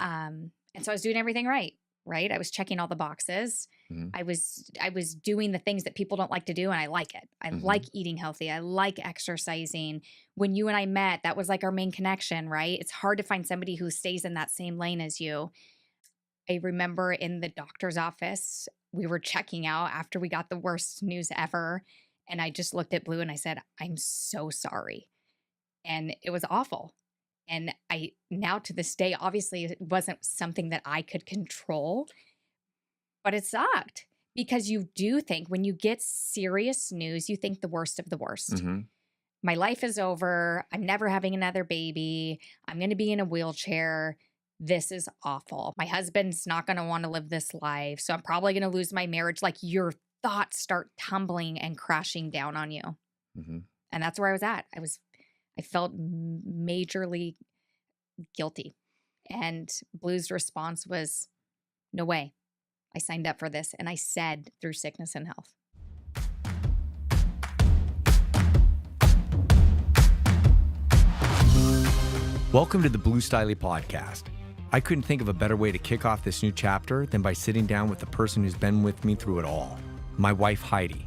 And so I was doing everything right. I was checking all the boxes. Mhm. I was doing the things that people don't like to do, and I like it. I Mhm. like eating healthy. I like exercising. When you and I met, that was like our main connection, right? It's hard to find somebody who stays in that same lane as you. I remember in the doctor's office, we were checking out after we got the worst news ever. And I just looked at Blue and I said, I'm so sorry. And it was awful. And I now to this day, obviously, it wasn't something that I could control, but it sucked because you do think when you get serious news, you think the worst of the worst. Mhm. My life is over. I'm never having another baby. I'm going to be in a wheelchair. This is awful. My husband's not going to want to live this life. So I'm probably going to lose my marriage. Like your thoughts start tumbling and crashing down on you. Mhm. And that's where I was at. I felt majorly guilty. And Blue's response was, no way. I signed up for this. And I said through sickness and health. Welcome to the Blue Stiley Podcast. I couldn't think of a better way to kick off this new chapter than by sitting down with the person who's been with me through it all, my wife, Heidi.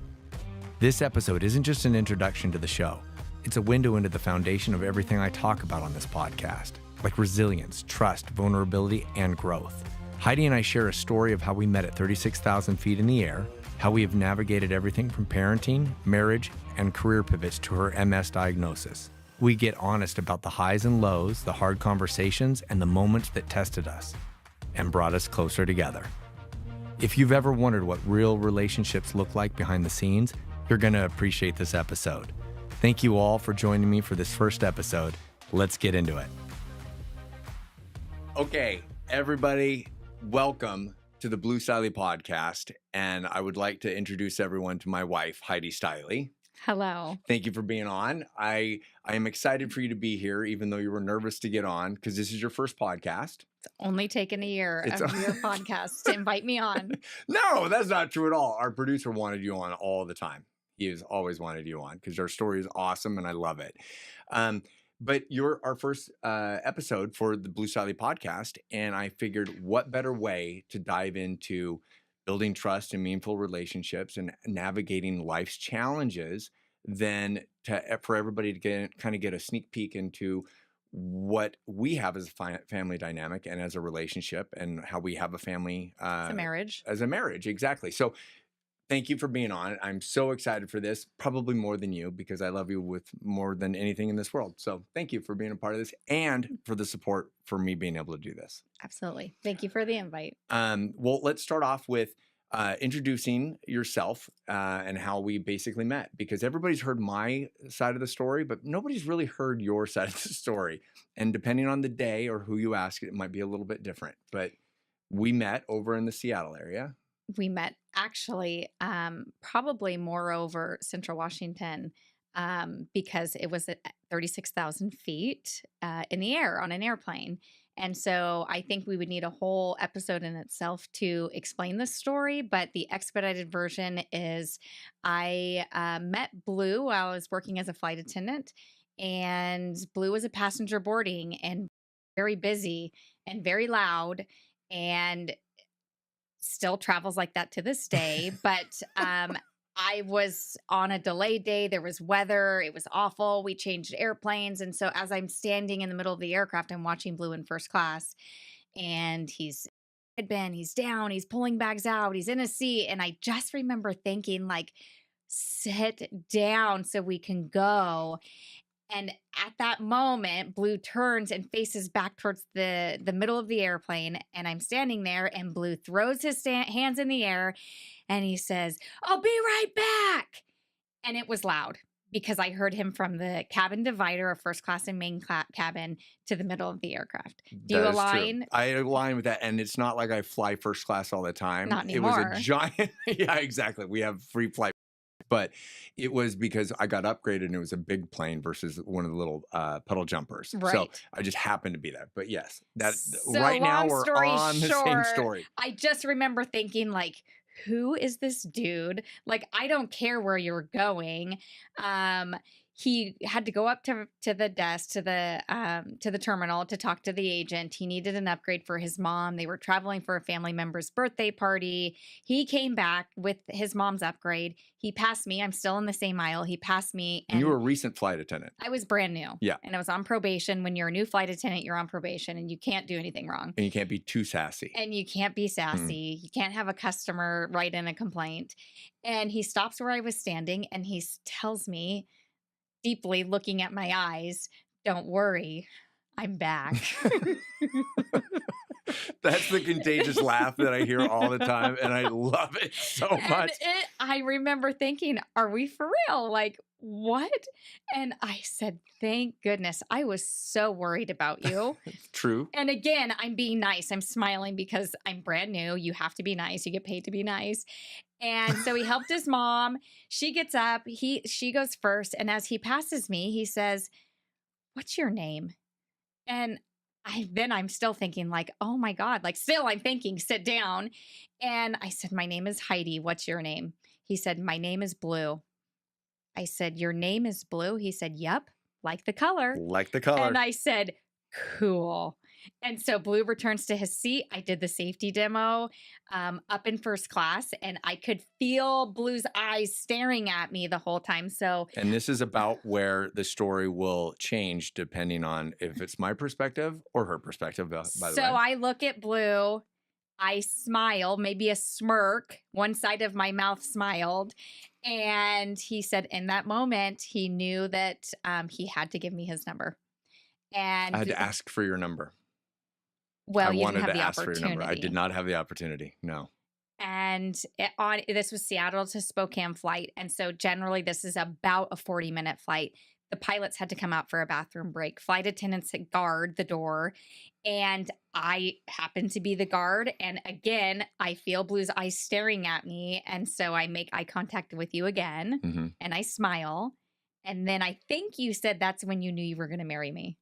This episode isn't just an introduction to the show. It's a window into the foundation of everything I talk about on this podcast, like resilience, trust, vulnerability, and growth. Heidi and I share a story of how we met at 36,000 feet in the air, how we have navigated everything from parenting, marriage, and career pivots to her MS diagnosis. We get honest about the highs and lows, the hard conversations, and the moments that tested us and brought us closer together. If you've ever wondered what real relationships look like behind the scenes, you're going to appreciate this episode. Thank you all for joining me for this first episode. Let's get into it. Okay, everybody, welcome to the Blue Stiley Podcast. And I would like to introduce everyone to my wife, Heidi Stiley. Hello. Thank you for being on. I am excited for you to be here, even though you were nervous to get on, because this is your first podcast. It's only taken a year of your podcast to invite me on. No, that's not true at all. Our producer wanted you on all the time. He has always wanted you on because our story is awesome and I love it. But you're our first episode for the Blue Stiley Podcast, and I figured what better way to dive into building trust and meaningful relationships and navigating life's challenges than for everybody to get a sneak peek into what we have as a family dynamic and as a relationship and how we have a family It's a marriage. as a marriage. Exactly. So thank you for being on. I'm so excited for this, probably more than you, because I love you with more than anything in this world. So thank you for being a part of this and for the support for me being able to do this. Absolutely. Thank you for the invite. Well, let's start off with introducing yourself and how we basically met, because everybody's heard my side of the story, but nobody's really heard your side of the story. And depending on the day or who you ask, it might be a little bit different. But we met over in the Seattle area. We met actually probably more over Central Washington because it was at 36,000 feet in the air on an airplane. And so I think we would need a whole episode in itself to explain this story. But the expedited version is I met Blue while I was working as a flight attendant. And Blue was a passenger boarding and very busy and very loud. And still travels like that to this day, but I was on a delayed day. There was weather. It was awful. We changed airplanes. And so as I'm standing in the middle of the aircraft, I'm watching Blue in first class and he's down, he's pulling bags out, he's in a seat. And I just remember thinking like, sit down so we can go. And at that moment, Blue turns and faces back towards the middle of the airplane. And I'm standing there and Blue throws his hands in the air and he says, I'll be right back. And it was loud because I heard him from the cabin divider of first class and main cabin to the middle of the aircraft. Do you align? True. I align with that. And it's not like I fly first class all the time. Not anymore. It was a giant. Yeah, exactly. We have free flight. But it was because I got upgraded and it was a big plane versus one of the little puddle jumpers. Right. So I just happened to be there. But yes, so right now we're on the same story. I just remember thinking like, who is this dude? Like, I don't care where you're going. he had to go up to the desk, to the terminal to talk to the agent. He needed an upgrade for his mom. They were traveling for a family member's birthday party. He came back with his mom's upgrade. He passed me. I'm still in the same aisle. He passed me. And you were a recent flight attendant. I was brand new. Yeah. And I was on probation. When you're a new flight attendant, you're on probation and you can't do anything wrong. And you can't be too sassy. And you can't be sassy. You can't have a customer write in a complaint. And he stops where I was standing and he tells me, deeply looking at my eyes, "Don't worry, I'm back." That's the contagious laugh that I hear all the time, and I love it so much. I remember thinking, are we for real? Like, what? And I said, thank goodness. I was so worried about you. True. And again, I'm being nice. I'm smiling because I'm brand new. You have to be nice. You get paid to be nice. And so he helped his mom. She gets up. She goes first. And as he passes me, he says, "What's your name?" And I'm still thinking like, oh my God, like still I'm thinking, sit down. And I said, "My name is Heidi. What's your name?" He said, "My name is Blue." I said, "Your name is Blue?" He said, "Yep, like the color." Like the color. And I said, "Cool." And so Blue returns to his seat. I did the safety demo up in first class, and I could feel Blue's eyes staring at me the whole time. And this is about where the story will change depending on if it's my perspective or her perspective, by the way. So I look at Blue, I smile, maybe a smirk. One side of my mouth smiled. And he said in that moment, he knew that he had to give me his number. And I had to ask for your number. Well, you wanted didn't have to the ask for your number. I opportunity. did not have the opportunity. No. And this was Seattle to Spokane flight. And so generally this is about a 40-minute flight. The pilots had to come out for a bathroom break. Flight attendants had guard the door. And I happened to be the guard. And again, I feel Blue's eyes staring at me. And so I make eye contact with you again. And I smile. And then I think you said that's when you knew you were going to marry me.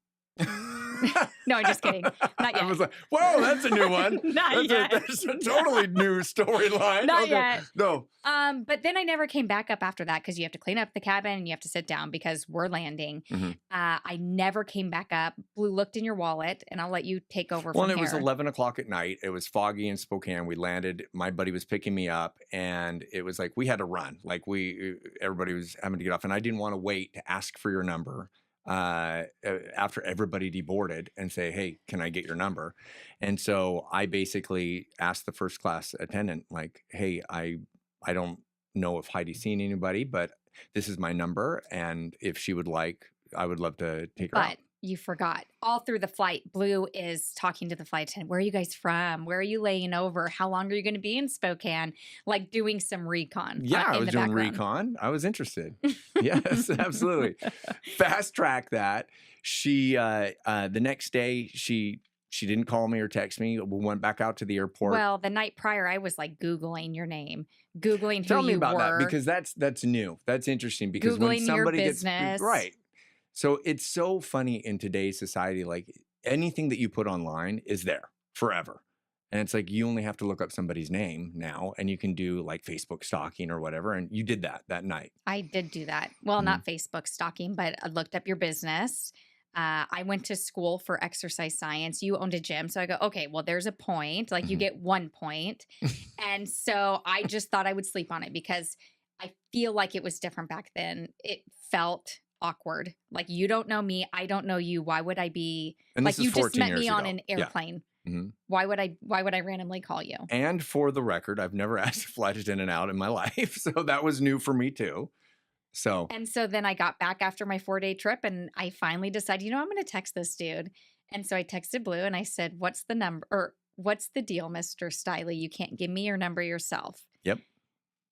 No, I'm just kidding. Not yet. I was like, whoa, that's a new one. Not yet. That's a totally new storyline. Not yet. No. But then I never came back up after that because you have to clean up the cabin and you have to sit down because we're landing. I never came back up. Blue looked in your wallet, and I'll let you take over from here. Well, it was 11 o'clock at night. It was foggy in Spokane. We landed. My buddy was picking me up, and it was like we had to run. Like everybody was having to get off, and I didn't want to wait to ask for your number after everybody deboarded and say, "Hey, can I get your number?" And so I basically asked the first class attendant, like, "Hey, I don't know if Heidi's seen anybody, but this is my number, and if she would like, I would love to take her out." But you forgot. All through the flight, Blue is talking to the flight attendant. "Where are you guys from? Where are you laying over? How long are you going to be in Spokane?" Like doing some recon. Yeah, I was doing background. recon. I was interested. Yes, absolutely. Fast track that. She, the next day, she didn't call me or text me. We went back out to the airport. Well, the night prior, I was like Googling your name, Googling who Tell me you about were. that, because that's new. That's interesting because when Googling somebody your gets business. right. So it's so funny in today's society, like anything that you put online is there forever. And it's like you only have to look up somebody's name now and you can do like Facebook stalking or whatever. And you did that night. I did do that. Well, not Facebook stalking, but I looked up your business. I went to school for exercise science. You owned a gym. So I go, okay, well, there's a point. Like you get 1 point. And so I just thought I would sleep on it because I feel like it was different back then. It felt awkward. Like you don't know me. I don't know you. Why would I be And like this is you just 14 met me years on ago. an Yeah. airplane? Why would I randomly call you? And for the record, I've never asked a flight attendant out in my life. So that was new for me too. So then I got back after my 4-day trip and I finally decided, I'm going to text this dude. And so I texted Blue and I said, "What's the number or what's the deal, Mr. Stiley? You can't give me your number yourself." Yep.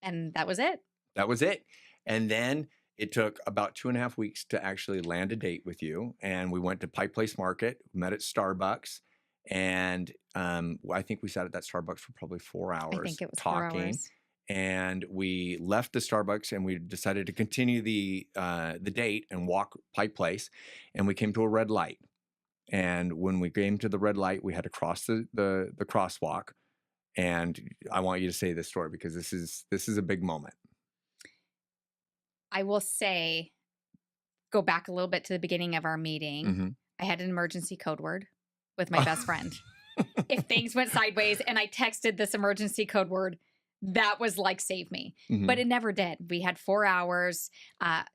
And that was it. That was it. And then it took about 2.5 weeks to actually land a date with you. And we went to Pike Place Market, met at Starbucks. And I think we sat at that Starbucks for probably 4 hours I think it was talking. 4 hours. And we left the Starbucks and we decided to continue the date and walk Pike Place. And we came to a red light. And when we came to the red light, we had to cross the crosswalk. And I want you to say this story because this is a big moment. I will say go back a little bit to the beginning of our meeting. Mm-hmm. I had an emergency code word with my best friend. If things went sideways and I texted this emergency code word, that was like, save me. Mm-hmm. But it never did. We had 4 hours,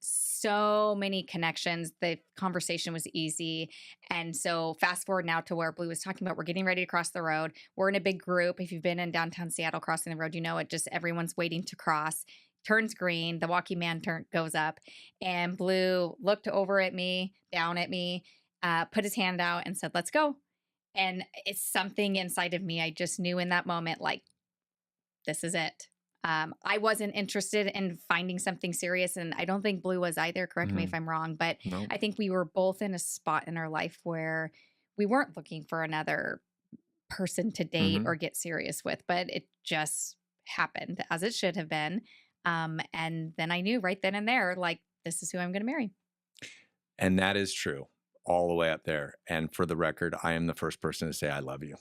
so many connections. The conversation was easy. And so fast forward now to where Blue was talking about, we're getting ready to cross the road. We're in a big group. If you've been in downtown Seattle crossing the road, you know it, just everyone's waiting to cross. Turns green, the walkie man goes up, and Blue looked over at me, down at me, put his hand out and said, let's go. And it's something inside of me. I just knew in that moment, like, this is it. I wasn't interested in finding something serious, and I don't think Blue was either. Correct me if I'm wrong, but Nope. I think we were both in a spot in our life where we weren't looking for another person to date or get serious with, but it just happened as it should have been. And then I knew right then and there, like, this is who I'm going to marry. And that is true all the way up there. And for the record, I am the first person to say I love you.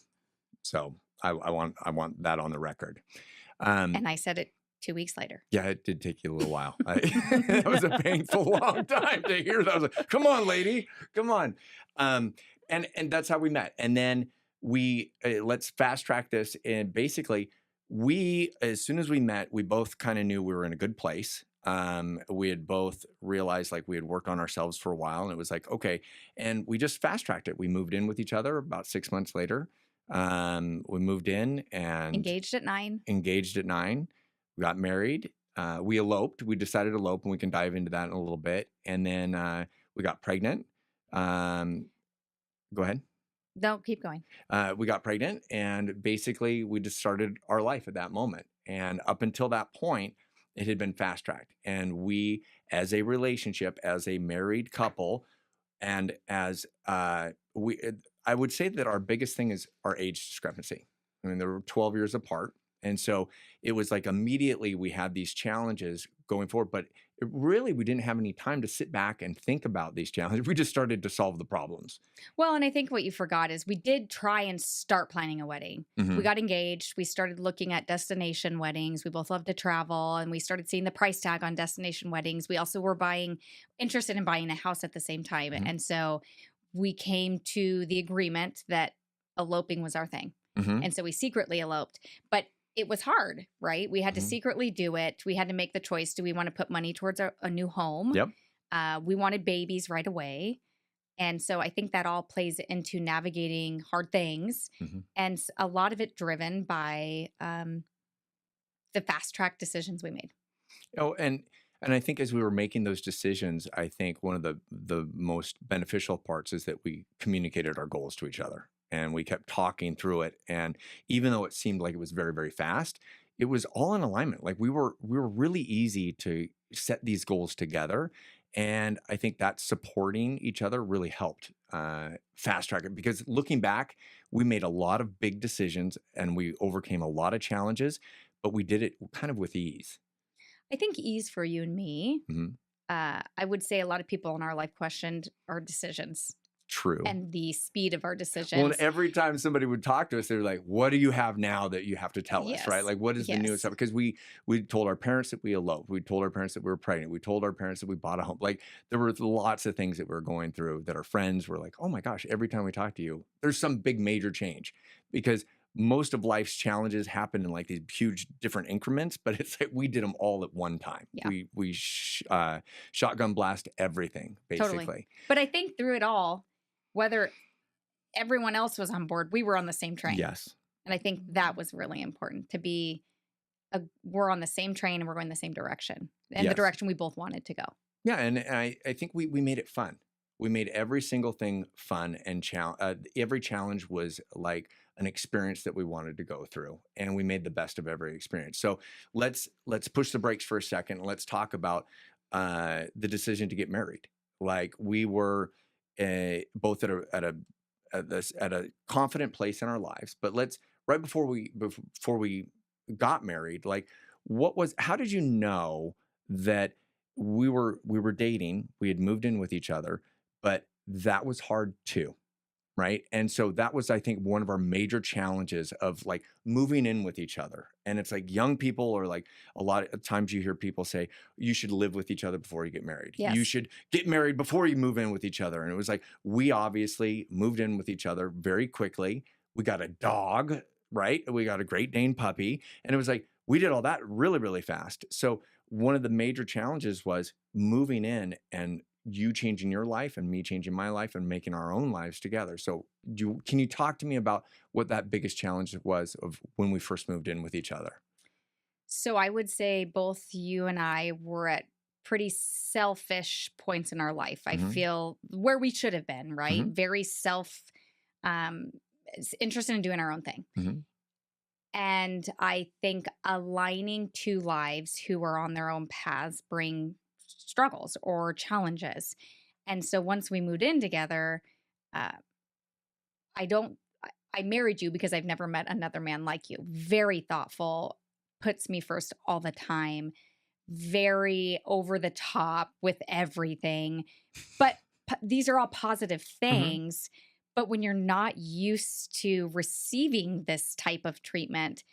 So I want that on the record. And I said it 2 weeks later. Yeah, it did take you a little while. That was a painful long time to hear that. I was like, come on, lady, come on. And that's how we met. And then let's fast track this. And basically, as soon as we met, we both kind of knew we were in a good place. We had both realized like we had worked on ourselves for a while, and it was like, okay. And we just fast tracked it. We moved in with each other about 6 months later. We moved in and Engaged at 9. We got married. We eloped. We decided to elope, and we can dive into that in a little bit. And then we got pregnant. Go ahead. No, keep going. We got pregnant, and basically we just started our life at that moment. And up until that point, it had been fast tracked. And we, as a relationship, as a married couple, and as I would say that our biggest thing is our age discrepancy. I mean, they were 12 years apart. And so it was like immediately we had these challenges going forward, but we didn't have any time to sit back and think about these challenges. We just started to solve the problems. Well, and I think what you forgot is we did try and start planning a wedding. Mm-hmm. We got engaged. We started looking at destination weddings. We both love to travel, and we started seeing the price tag on destination weddings. We also were interested in buying a house at the same time. Mm-hmm. And so we came to the agreement that eloping was our thing. Mm-hmm. And so we secretly eloped. But it was hard, right? We had to secretly do it. We had to make the choice. Do we want to put money towards a new home? Yep. We wanted babies right away. And so I think that all plays into navigating hard things. Mm-hmm. And a lot of it driven by the fast track decisions we made. Oh, and I think as we were making those decisions, I think one of the most beneficial parts is that we communicated our goals to each other. And we kept talking through it. And even though it seemed like it was very, very fast, it was all in alignment. Like we were really easy to set these goals together. And I think that supporting each other really helped fast track it. Because looking back, we made a lot of big decisions and we overcame a lot of challenges, but we did it kind of with ease. I think ease for you and me. Mm-hmm. I would say a lot of people in our life questioned our decisions. True. And the speed of our decisions. Well, and every time somebody would talk to us, they were like, what do you have now that you have to tell us, right? Like, what is the newest stuff? Because we told our parents that we eloped. We told our parents that we were pregnant. We told our parents that we bought a home. Like, there were lots of things that we were going through that our friends were like, oh my gosh, every time we talk to you, there's some big major change. Because most of life's challenges happen in like these huge different increments, but it's like we did them all at one time. Yeah. We shotgun blast everything, basically. Totally. But I think through it all, whether everyone else was on board, we were on the same train. Yes. And I think that was really important to be, we're on the same train and we're going the same direction and the direction we both wanted to go. Yeah. And I think we made it fun. We made every single thing fun and every challenge was like an experience that we wanted to go through, and we made the best of every experience. So let's push the brakes for a second. And let's talk about the decision to get married. Like we were both at a confident place in our lives, but right before we got married, like how did you know that we were dating, we had moved in with each other, but that was hard too? right? And so that was, I think, one of our major challenges of like moving in with each other. And it's like young people, or like a lot of times you hear people say, you should live with each other before you get married. You Yes. should get married before you move in with each other. And it was like, we obviously moved in with each other very quickly. We got a dog, right? We got a Great Dane puppy. And it was like, we did all that really, really fast. So one of the major challenges was moving in and you changing your life and me changing my life and making our own lives together. So can you talk to me about what that biggest challenge was of when we first moved in with each other? So I would say both you and I were at pretty selfish points in our life. I Mhm. feel where we should have been, right? Mhm. Very um, interested in doing our own thing. Mhm. And I think aligning two lives who are on their own paths bring struggles or challenges. And so once we moved in together, uh, I don't, I married you because I've never met another man like you. Very thoughtful, puts me first all the time, very over the top with everything. But these are all positive things. But when you're not used to receiving this type of treatment,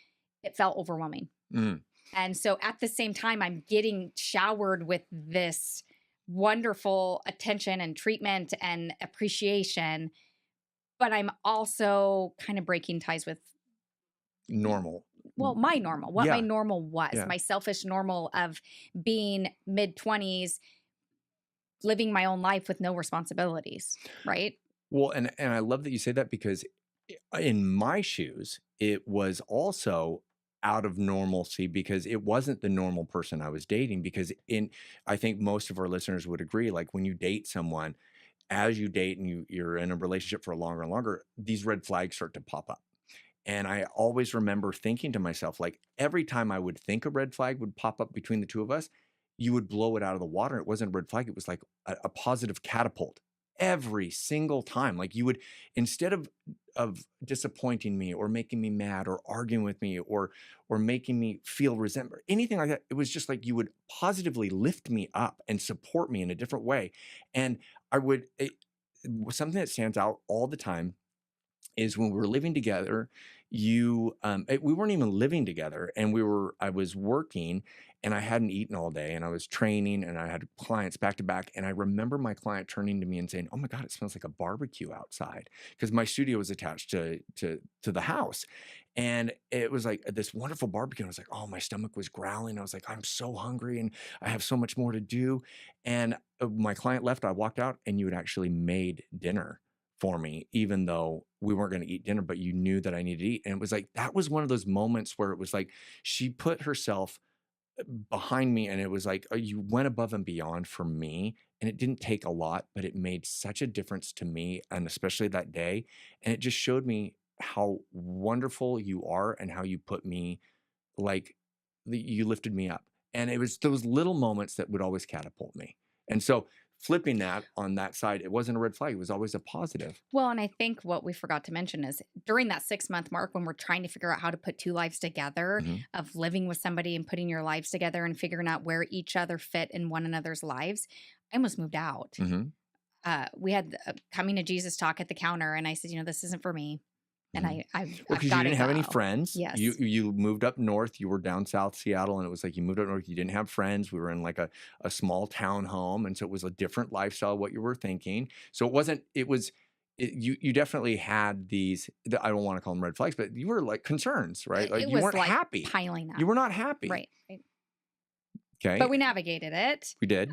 it felt overwhelming. Mm. And so at the same time, I'm getting showered with this wonderful attention and treatment and appreciation. But I'm also kind of breaking ties with, Normal. well, my normal, what my Yeah. normal was, Yeah. my selfish normal of being mid-20s, living my own life with no responsibilities, right? Well, and I love that you say that because in my shoes, it was also out of normalcy because it wasn't the normal person I was dating. Because I think most of our listeners would agree, like when you date someone, as you date and you're in a relationship for longer and longer, these red flags start to pop up. And I always remember thinking to myself, like every time I would think a red flag would pop up between the two of us, you would blow it out of the water. It wasn't a red flag. It was like a positive catapult every single time. Like you would, instead of disappointing me or making me mad or arguing with me or making me feel resentment, anything like that, it was just like you would positively lift me up and support me in a different way. And something that stands out all the time is when we were living together, we weren't even living together, and I was working and I hadn't eaten all day and I was training and I had clients back to back. And I remember my client turning to me and saying, "Oh my God, it smells like a barbecue outside." Because my studio was attached to the house. And it was like this wonderful barbecue. And I was like, oh, my stomach was growling. I was like, I'm so hungry and I have so much more to do. And my client left, I walked out, and you had actually made dinner for me, even though we weren't going to eat dinner, but you knew that I needed to eat. And it was like, that was one of those moments where it was like, she put herself behind me, and it was like, you went above and beyond for me. And it didn't take a lot, but it made such a difference to me. And especially that day. And it just showed me how wonderful you are and how you put me, like, you lifted me up. And it was those little moments that would always catapult me. And so flipping that on that side, it wasn't a red flag. It was always a positive. Well, and I think what we forgot to mention is during that 6-month mark when we're trying to figure out how to put two lives together, Mhm. of living with somebody and putting your lives together and figuring out where each other fit in one another's lives, I almost moved out. Mhm. We had a coming to Jesus talk at the counter, and I said, this isn't for me. And Mhm. I've Well, got because you to didn't have any go. friends. Yes. You moved up north. You were down south Seattle, and it was like you moved up north. You didn't have friends. We were in like a small town home, and so it was a different lifestyle. What you were thinking, so it wasn't. It was. You definitely had these. I don't want to call them red flags, but you were like concerns, right? Like It you was weren't like happy. piling up. You were not happy, Right. Okay, But we navigated it. we did.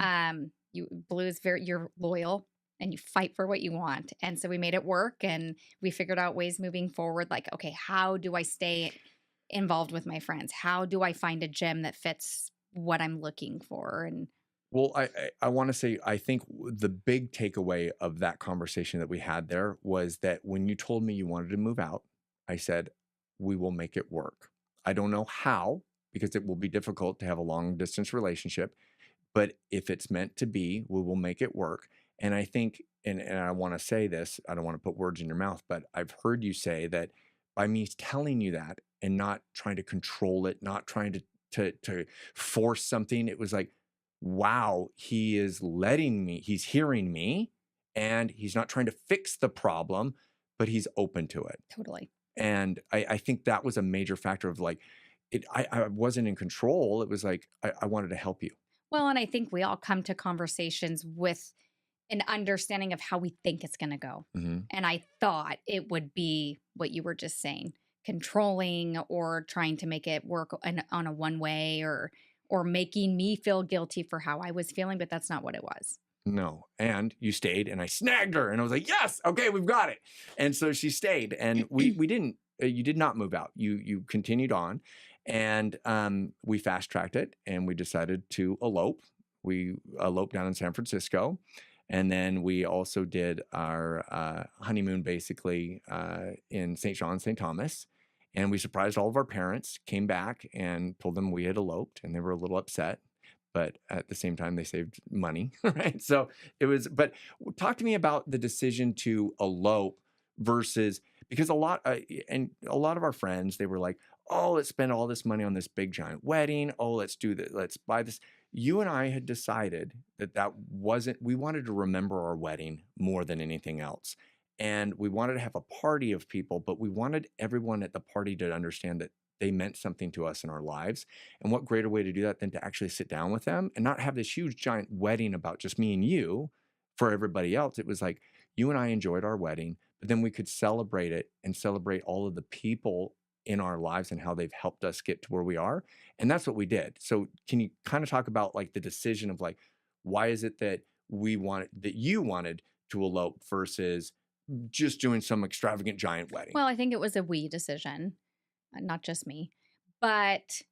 Blue is you're loyal and you fight for what you want. And so we made it work, and we figured out ways moving forward. Like, okay, how do I stay involved with my friends? How do I find a gym that fits what I'm looking for? And Well, I want to say, I think the big takeaway of that conversation that we had there was that when you told me you wanted to move out, I said, we will make it work. I don't know how, because it will be difficult to have a long distance relationship, but if it's meant to be, we will make it work. And I think, and I want to say this, I don't want to put words in your mouth, but I've heard you say that by me telling you that and not trying to control it, not trying to force something, it was like, wow, he is letting me, he's hearing me, and he's not trying to fix the problem, but he's open to it. Totally. And I think that was a major factor of like, I wasn't in control. It was like, I wanted to help you. Well, and I think we all come to conversations with an understanding of how we think it's going to go. Mm-hmm. And I thought it would be what you were just saying, controlling or trying to make it work on a one way or making me feel guilty for how I was feeling, but that's not what it was. No. And you stayed and I snagged her and I was like, yes, okay, we've got it. And so she stayed and we didn't, you did not move out. You continued on and we fast tracked it and we decided to elope. We eloped down in San Francisco. And then we also did our honeymoon basically in St. John, St. Thomas. And we surprised all of our parents, came back and told them we had eloped and they were a little upset. But at the same time, they saved money, right? So it was, but talk to me about the decision to elope versus, because a lot of our friends, they were like, oh, let's spend all this money on this big giant wedding. Oh, let's do this. Let's buy this. You and I had decided that wasn't, we wanted to remember our wedding more than anything else. And we wanted to have a party of people, but we wanted everyone at the party to understand that they meant something to us in our lives. And what greater way to do that than to actually sit down with them and not have this huge giant wedding about just me and you for everybody else. It was like you and I enjoyed our wedding, but then we could celebrate it and celebrate all of the people in our lives and how they've helped us get to where we are. And that's what we did. So can you kind of talk about like the decision of like, why is it that you wanted to elope versus just doing some extravagant giant wedding? Well, I think it was a we decision, not just me, but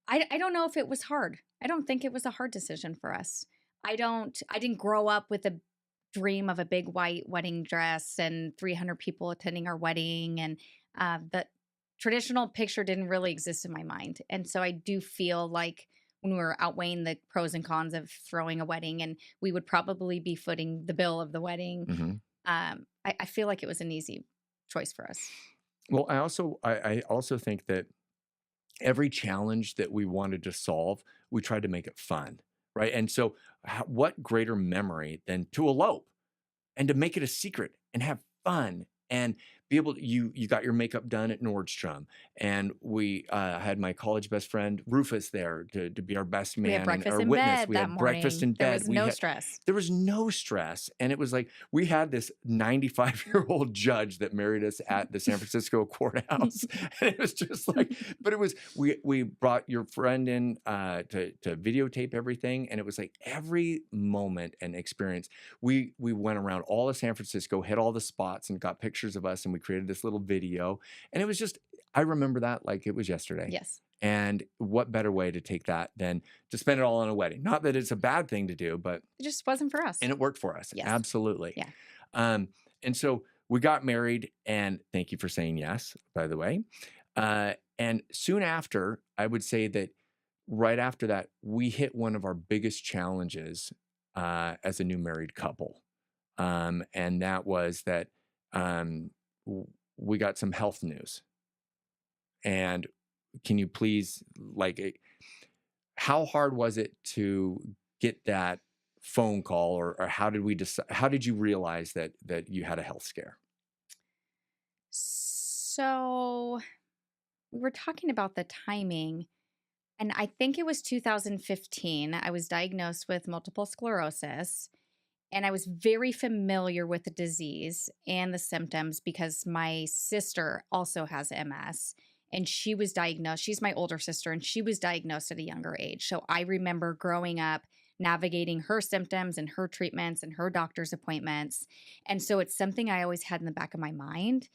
I don't know if it was hard. I don't think it was a hard decision for us. I didn't grow up with a dream of a big white wedding dress and 300 people attending our wedding. And the traditional picture didn't really exist in my mind. And so I do feel like when we were outweighing the pros and cons of throwing a wedding and we would probably be footing the bill of the wedding, Mm-hmm. I feel like it was an easy choice for us. Well, I also think that every challenge that we wanted to solve, we tried to make it fun, right? And so what greater memory than to elope and to make it a secret and have fun and be able to, you got your makeup done at Nordstrom and we had my college best friend Rufus there to be our best man. We had breakfast and our in witness. bed We that had morning. breakfast in bed. There was no stress. There was no stress. And it was like, we had this 95-year-old judge that married us at the San Francisco courthouse. And it was just like, but it was, we brought your friend in to videotape everything. And it was like every moment and experience, we went around all of San Francisco, hit all the spots and got pictures of us. And we created this little video. And it was just, I remember that like it was yesterday. Yes. And what better way to take that than to spend it all on a wedding? Not that it's a bad thing to do, but it just wasn't for us. And it worked for us. Yes. Absolutely. Yeah. And so we got married and thank you for saying yes, by the way. And soon after, I would say that right after that, we hit one of our biggest challenges as a new married couple. And that was that we got some health news. And can you please, like, how hard was it to get that phone call or how did we decide, how did you realize that you had a health scare? So we were talking about the timing and I think it was 2015. I was diagnosed with multiple sclerosis and I was very familiar with the disease and the symptoms because my sister also has MS. And she was diagnosed, she's my older sister, and she was diagnosed at a younger age. So I remember growing up, navigating her symptoms and her treatments and her doctor's appointments. And so it's something I always had in the back of my mind.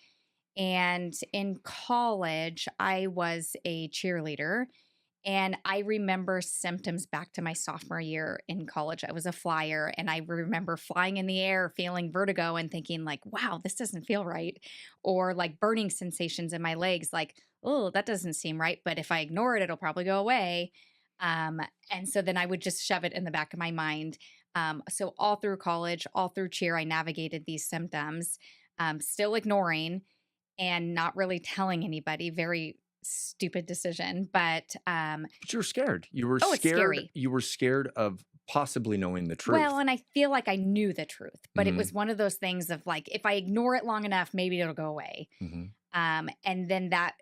And in college, I was a cheerleader. And I remember symptoms back to my sophomore year in college. I was a flyer and I remember flying in the air, feeling vertigo and thinking like, wow, this doesn't feel right. Or like burning sensations in my legs, like, oh, that doesn't seem right. But if I ignore it, it'll probably go away. And so then I would just shove it in the back of my mind. So all through college, all through cheer, I navigated these symptoms, still ignoring and not really telling anybody. Very stupid decision, but you were scared. You were It's scared. scary. You were scared of possibly knowing the truth. Well, and I feel like I knew the truth, but it Mhm. was one of those things of like, if I ignore it long enough, maybe it'll go away. Mhm. And then that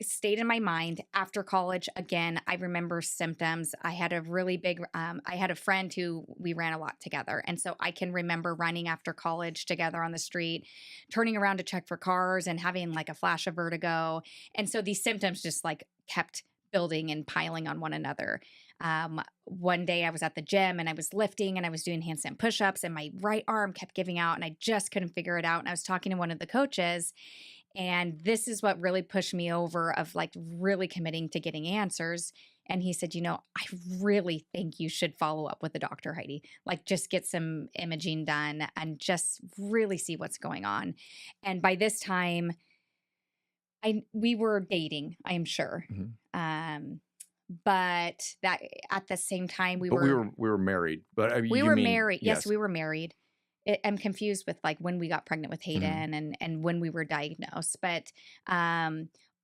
stayed in my mind after college. Again, I remember symptoms. I had a really big, I had a friend who we ran a lot together. And so I can remember running after college together on the street, turning around to check for cars and having like a flash of vertigo. And so these symptoms just like kept building and piling on one another. One day I was at the gym and I was lifting and I was doing handstand push-ups and my right arm kept giving out and I just couldn't figure it out. And I was talking to one of the coaches, and this is what really pushed me over of like really committing to getting answers. And he said, I really think you should follow up with the doctor, Heidi. Like just get some imaging done and just really see what's going on. And by this time, we were dating, I am sure. Mhm. But that at the same time But we were married. But we you were mean married. Yes, yes. we were married. I'm confused with like when we got pregnant with Mhm. Hayden and when we were diagnosed. But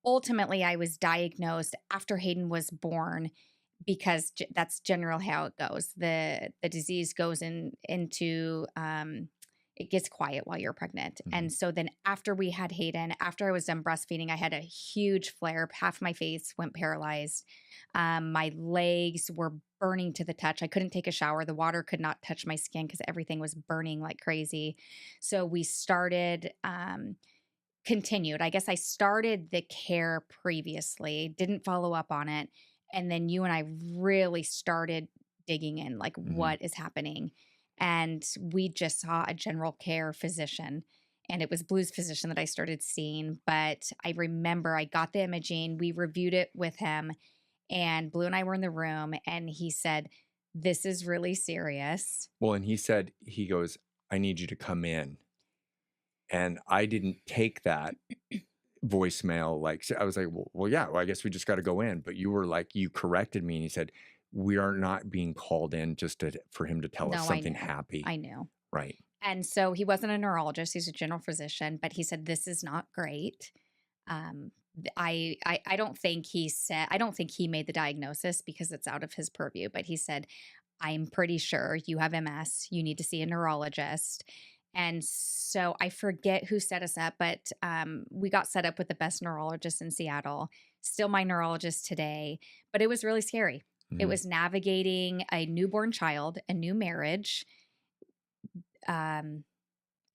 ultimately, I was diagnosed after Hayden was born because that's generally how it goes. The disease goes into it gets quiet while you're pregnant. Mhm. And so then after we had Hayden, after I was done breastfeeding, I had a huge flare. Half my face went paralyzed. My legs were burning to the touch. I couldn't take a shower. The water could not touch my skin because everything was burning like crazy. So we started, continued. I guess I started the care previously, didn't follow up on it. And then you and I really started digging in, like, Mhm. what is happening? And we just saw a general care physician. And it was Blue's physician that I started seeing. But I remember I got the imaging, we reviewed it with him, and Blue and I were in the room, and he said, "This is really serious." Well, and he goes, I need you to come in. And I didn't take that voicemail. Like, so I was like, yeah, well, I guess we just got to go in. But you were like, you corrected me and you said, we are not being called in just for him to tell us No, I something knew. happy. I knew. Right. And so he wasn't a neurologist, he's a general physician, but he said, "This is not great." I don't think I don't think he made the diagnosis because it's out of his purview, but he said, "I'm pretty sure you have MS. You need to see a neurologist." And so I forget who set us up, but we got set up with the best neurologist in Seattle, still my neurologist today, but it was really scary. It Mhm. was navigating a newborn child, a new marriage, um,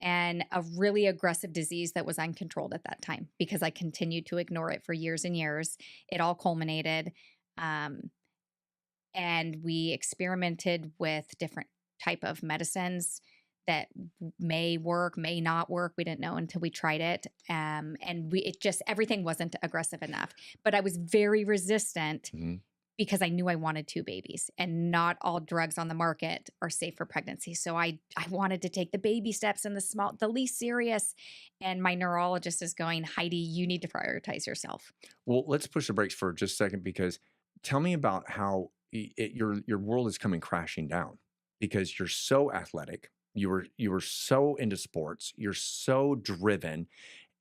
and a really aggressive disease that was uncontrolled at that time because I continued to ignore it for years and years. It all culminated. Um, and we experimented with different type of medicines that may work, may not work. We didn't know until we tried it. And it just, everything wasn't aggressive enough. But I was very resistant Mhm. because I knew I wanted two babies, and not all drugs on the market are safe for pregnancy. So I wanted to take the baby steps and the least serious. And my neurologist is going, "Heidi, you need to prioritize yourself." Well, let's push the brakes for just a second because tell me about how your world is coming crashing down because you're so athletic. You were so into sports. You're so driven,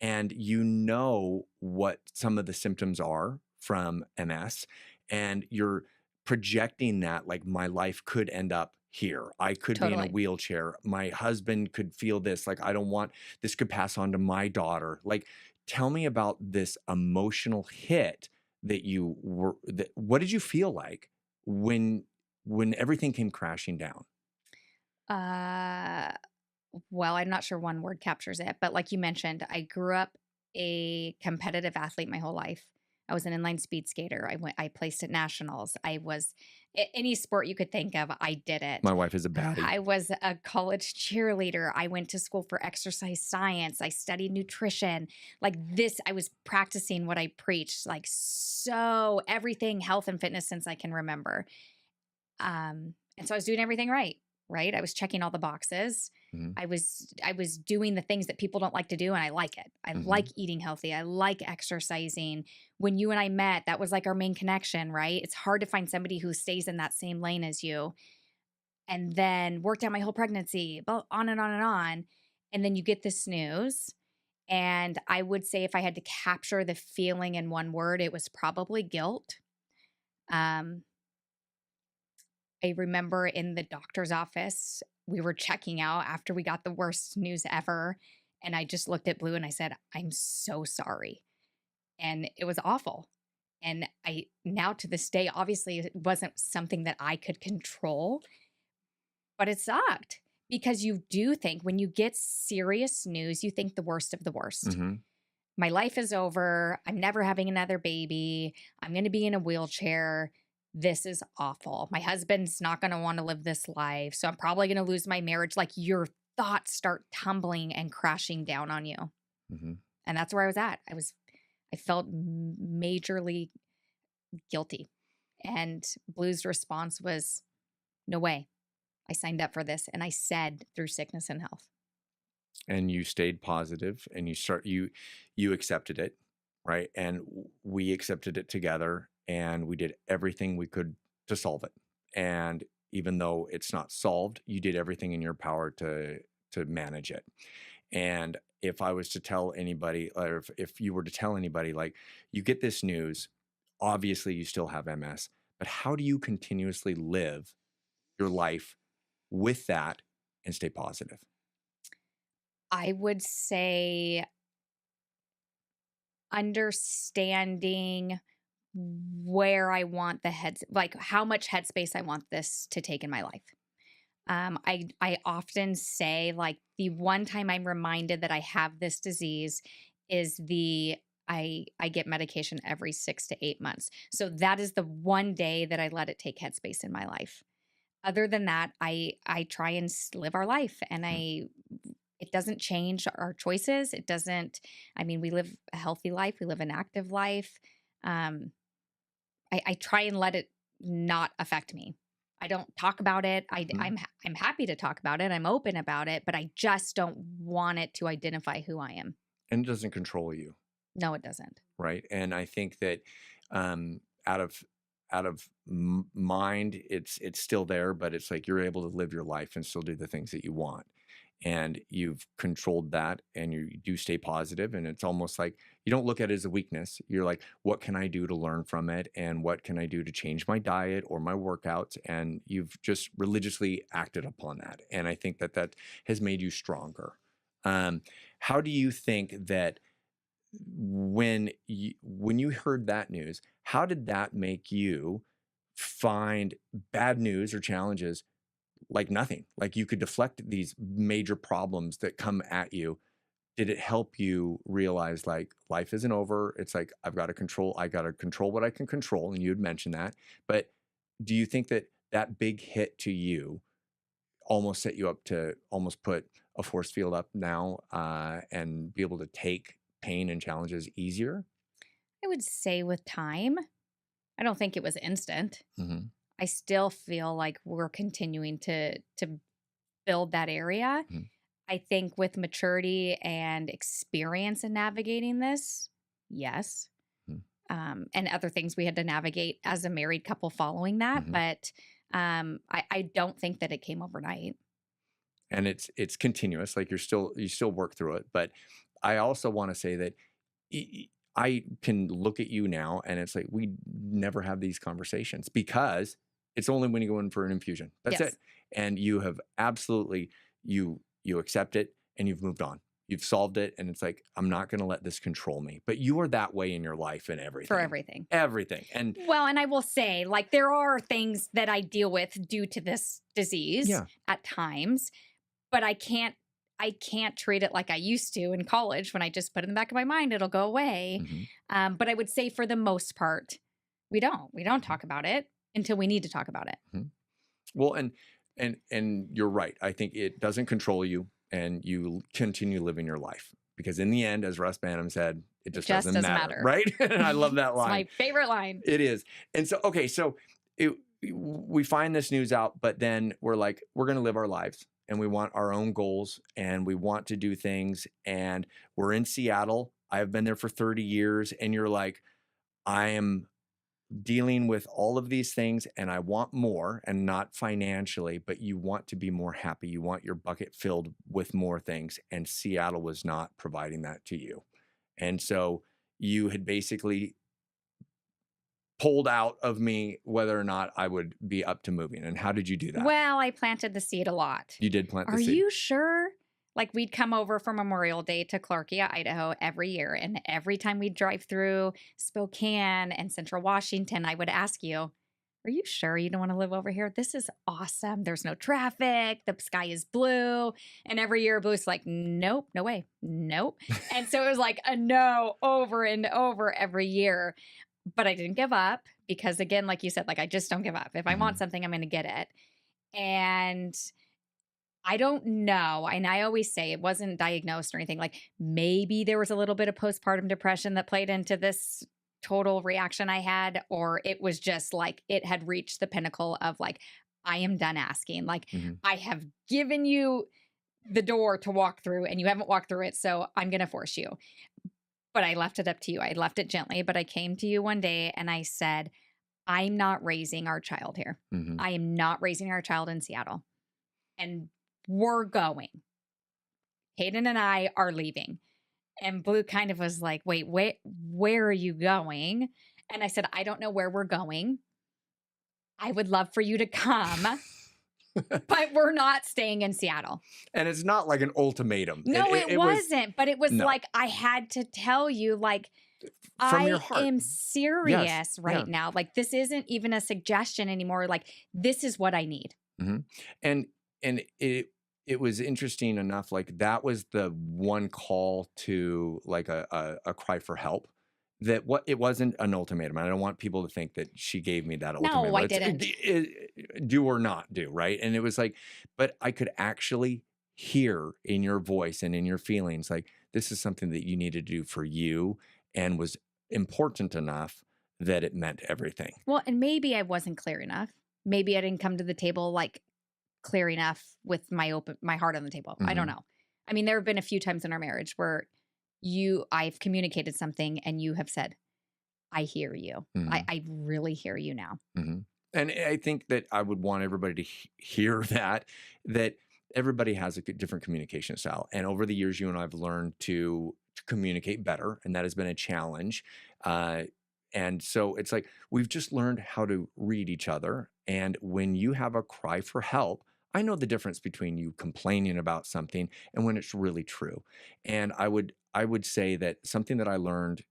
and you know what some of the symptoms are from MS, and you're projecting that like my life could end up here. I could be in a Totally. wheelchair. My husband could feel this. Like, I don't want this could pass on to my daughter. Like, tell me about this emotional hit that what did you feel like when everything came crashing down? Uh, well, I'm not sure one word captures it, but like you mentioned, I grew up a competitive athlete my whole life. I was an inline speed skater. I placed at nationals. I was any sport you could think of, I did it. My wife is a baddie. I was a college cheerleader. I went to school for exercise science. I studied nutrition. Like this, I was practicing what I preached, like so everything health and fitness since I can remember. And so I was doing everything right, right? I was checking all the boxes. Mhm. I was doing the things that people don't like to do, and I like it. I like Mhm. eating healthy. I like exercising. When you and I met, that was like our main connection, right? It's hard to find somebody who stays in that same lane as you. And then worked out my whole pregnancy, but on and on and on. And then you get this news. And I would say if I had to capture the feeling in one word, it was probably guilt. Um, I remember in the doctor's office, we were checking out after we got the worst news ever. And I just looked at Blue and I said, I'm so sorry. And it was awful. And I now to this day, obviously, it wasn't something that I could control, but it sucked because you do think when you get serious news, you think the worst of the worst. Mm-hmm. My life is over. I'm never having another baby. I'm going to be in a wheelchair. This is awful. My husband's not going to want to live this life. So I'm probably going to lose my marriage. Like your thoughts start tumbling and crashing down on you. Mm-hmm. And that's where I was at. I felt majorly guilty. And Blue's response was, no way. I signed up for this. And I said through sickness and health. And you stayed positive and you accepted it, right? And we accepted it together and we did everything we could to solve it. And even though it's not solved, you did everything in your power to manage it. And if I was to tell anybody, or if you were to tell anybody, like, you get this news, obviously you still have MS, but how do you continuously live your life with that and stay positive? I would say understanding where I want like how much headspace I want this to take in my life. I often say, like, the one time I'm reminded that I have this disease is I get medication every 6 to 8 months. So that is the one day that I let it take headspace in my life. Other than that, I try and live our life, and it doesn't change our choices. It doesn't. I mean, we live a healthy life. We live an active life. I try and let it not affect me. I don't talk about it. I'm happy to talk about it. I'm open about it, but I just don't want it to identify who I am. And it doesn't control you. No, it doesn't. Right. And I think that out of mind, it's still there, but it's like you're able to live your life and still do the things that you want. And you've controlled that and you do stay positive. And it's almost like you don't look at it as a weakness. You're like, what can I do to learn from it? And what can I do to change my diet or my workouts? And you've just religiously acted upon that. And I think that has made you stronger. How do you think that when you heard that news, how did that make you find bad news or challenges like nothing? Like you could deflect these major problems that come at you. Did it help you realize, like, life isn't over? It's like, I got to control what I can control. And you had mentioned that, but do you think that big hit to you almost set you up to almost put a force field up now and be able to take pain and challenges easier? I would say with time. I don't think it was instant. Mm-hmm. I still feel like we're continuing to build that area. Mm-hmm. I think with maturity and experience in navigating this, yes. Mm-hmm. And other things we had to navigate as a married couple following that. Mm-hmm. But I don't think that it came overnight. And it's continuous. Like you still work through it. But I also want to say that I can look at you now and it's like, we never have these conversations because it's only when you go in for an infusion. That's it. And you have absolutely, you accept it and you've moved on. You've solved it. And it's like, I'm not going to let this control me. But you are that way in your life and everything. For everything. Everything. And well, and I will say, like, there are things that I deal with due to this disease at times, but I can't treat it like I used to in college when I just put it in the back of my mind, it'll go away. Mm-hmm. But I would say for the most part, we don't talk about it until we need to talk about it. Mm-hmm. Well, and you're right. I think it doesn't control you and you continue living your life because in the end, as Russ Banham said, it just doesn't matter. Right. And I love that line. It's my favorite line. It is. And so, okay. So we find this news out, but then we're like, we're going to live our lives. And we want our own goals and we want to do things. And we're in Seattle. I've been there for 30 years. And you're like, I am dealing with all of these things and I want more, and not financially, but you want to be more happy. You want your bucket filled with more things. And Seattle was not providing that to you. And so you had basically pulled out of me whether or not I would be up to moving. And how did you do that? Well, I planted the seed a lot. You did plant the Are seed. you sure? Like we'd come over for Memorial Day to Clarkia, Idaho every year. And every time we'd drive through Spokane and Central Washington, I would ask you, are you sure you don't want to live over here? This is awesome. There's no traffic. The sky is blue. And every year Blue's like, nope, no way. Nope. And so it was like a no over and over every year. But I didn't give up because again, like you said, like I just don't give up. If I want something, I'm going to get it. And I don't know. And I always say it wasn't diagnosed or anything. Like maybe there was a little bit of postpartum depression that played into this total reaction I had, or it was just like it had reached the pinnacle of like, I am done asking. Like I have given you the door to walk through and you haven't walked through it. So I'm going to force you. But I left it up to you. I left it gently, but I came to you one day and I said, I'm not raising our child here. I am not raising our child in Seattle. And we're going. Hayden and I are leaving. And Blue kind of was like, wait, where are you going? And I said, I don't know where we're going. I would love for you to come. But we're not staying in Seattle. And it's not like an ultimatum. No, it wasn't. But it was like, I had to tell you, like, from your heart. I am serious right now. Like, this isn't even a suggestion anymore. Like, this is what I need. And it was interesting enough. Like, that was the one call to like a cry for help. That it wasn't an ultimatum. I don't want people to think that she gave me that ultimatum. No, I didn't. Do or not do, right? And it was like, but I could actually hear in your voice and in your feelings, like this is something that you needed to do for you and was important enough that it meant everything. Well, and maybe I wasn't clear enough. Maybe I didn't come to the table like clear enough with my heart on the table. I don't know. I mean, there have been a few times in our marriage where I've communicated something and you have said, I hear you. I really hear you now. And I think that I would want everybody to hear that everybody has a different communication style. And over the years, you and I have learned to communicate better. And that has been a challenge. And so it's like, we've just learned how to read each other. And when you have a cry for help, I know the difference between you complaining about something and when it's really true. And I would say that something that I learned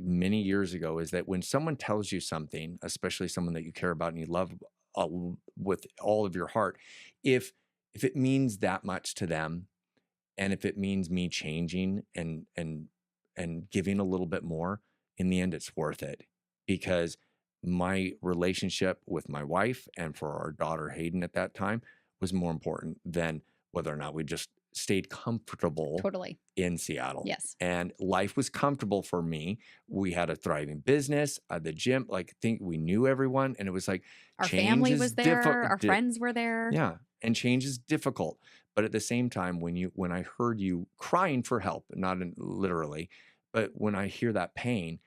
many years ago is that when someone tells you something, especially someone that you care about and you love with all of your heart, if it means that much to them, and if it means me changing and giving a little bit more, in the end, it's worth it. Because my relationship with my wife and for our daughter Hayden at that time was more important than whether or not we just stayed comfortable in Seattle. Yes. And life was comfortable for me. We had a thriving business, the gym, we knew everyone. And it was like, our family was there, our friends were there. Yeah. And change is difficult. But at the same time, when I heard you crying for help, not literally, but when I hear that pain,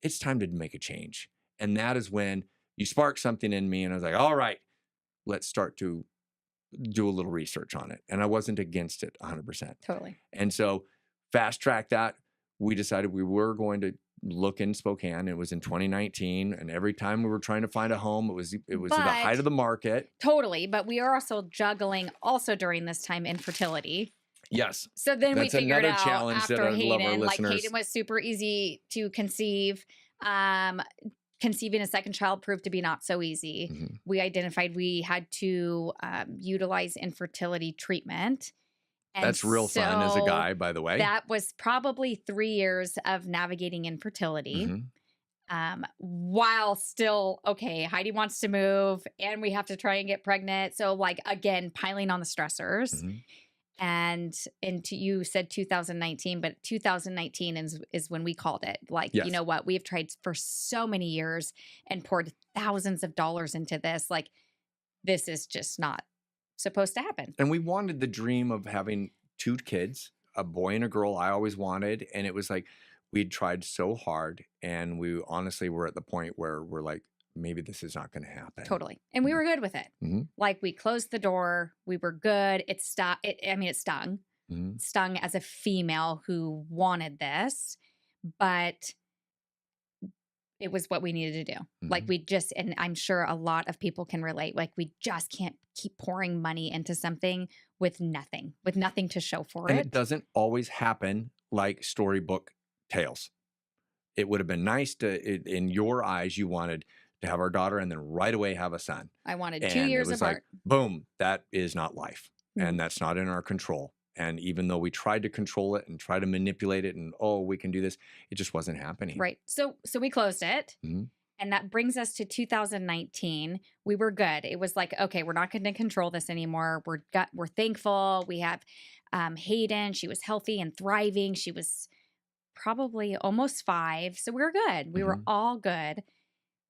it's time to make a change. And that is when you sparked something in me and I was like, all right, let's start to do a little research on it. And I wasn't against it 100%. Totally. And so fast track that, we decided we were going to look in Spokane. It was in 2019. And every time we were trying to find a home, it was at the height of the market. Totally. But we are also juggling during this time infertility. Yes. So then we figured out challenge after that I love our Hayden, like listeners. Hayden was super easy to conceive. Conceiving a second child proved to be not so easy. We identified we had to utilize infertility treatment. And that's real fun as a guy, by the way. That was probably 3 years of navigating infertility. While still, okay, Heidi wants to move and we have to try and get pregnant. So like, again, piling on the stressors. And you said 2019, but 2019 is when we called it. Like, you know what? We've tried for so many years and poured thousands of dollars into this. Like, this is just not supposed to happen. And we wanted the dream of having 2 kids, a boy and a girl. I always wanted. And it was like, we'd tried so hard. And we honestly were at the point where we're like, maybe this is not going to happen. Totally. And we were good with it. Like we closed the door. We were good. It stung. It stung. Stung as a female who wanted this. But it was what we needed to do. Like Mhm. and I'm sure a lot of people can relate. Like we just can't keep pouring money into something with nothing to show for And it it. doesn't always happen like storybook tales. It would have been nice in your eyes, you wanted to have our daughter and then right away have a son. I wanted two And it years was like, apart. boom, that is not life. Mm, And that's not in our control. And even though we tried to control it and try to manipulate it and, oh, we can do this, it just wasn't happening. right. So we closed it. Mhm. And that brings us to 2019. We were good. It was like, okay, we're not going to control this anymore. We're thankful. We have Hayden. She was healthy and thriving. She was probably almost 5. So we were good. We were Mhm. all good.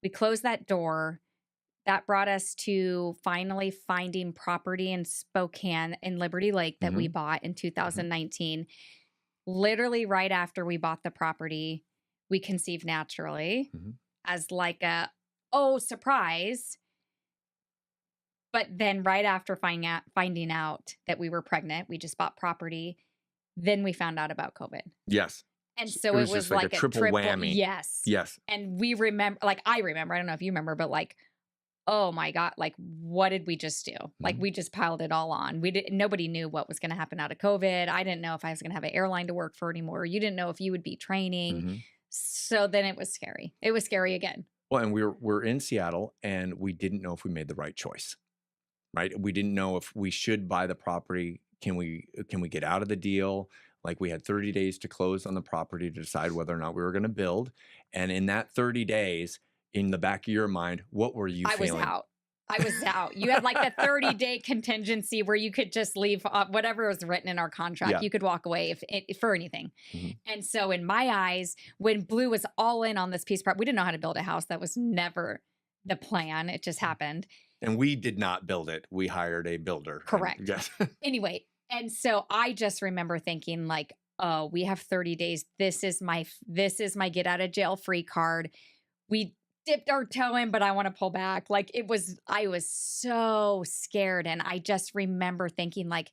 We closed that door. That brought us to finally finding property in Spokane in Liberty Lake that we Mhm. bought in Mhm. 2019. Literally right after we bought the property, we conceived naturally Mhm. as like oh, surprise. But then right after finding out that we were pregnant, we just bought property. Then we found out about COVID. Yes. And It so it was just was like a like a triple triple, whammy. yes. Yes. And we remember, like I remember, I don't know if you remember, but like, oh my God, like what did we just do? Like Mhm. we just piled it all on. Nobody knew what was going to happen out of COVID. I didn't know if I was going to have an airline to work for anymore. You didn't know if you would be training. Mhm. So then it was scary. It was scary again. Well, and we're in Seattle and we didn't know if we made the right choice. Right? We didn't know if we should buy the property. Can we get out of the deal? Like we had 30 days to close on the property to decide whether or not we were going to build. And in that 30 days, in the back of your mind, what were you I was feeling? out. I was out. You had like the 30-day contingency where you could just leave whatever was written in our contract. Yeah. You could walk away if for anything. Mhm. And so in my eyes, when Blue was all in on this piece of property, we didn't know how to build a house. That was never the plan. It just happened. And we did not build it. We hired a builder. Correct. Yes. Anyway, and so I just remember thinking like, oh, we have 30 days. This is my get out of jail free card. We dipped our toe in, but I want to pull back. Like I was so scared. And I just remember thinking like,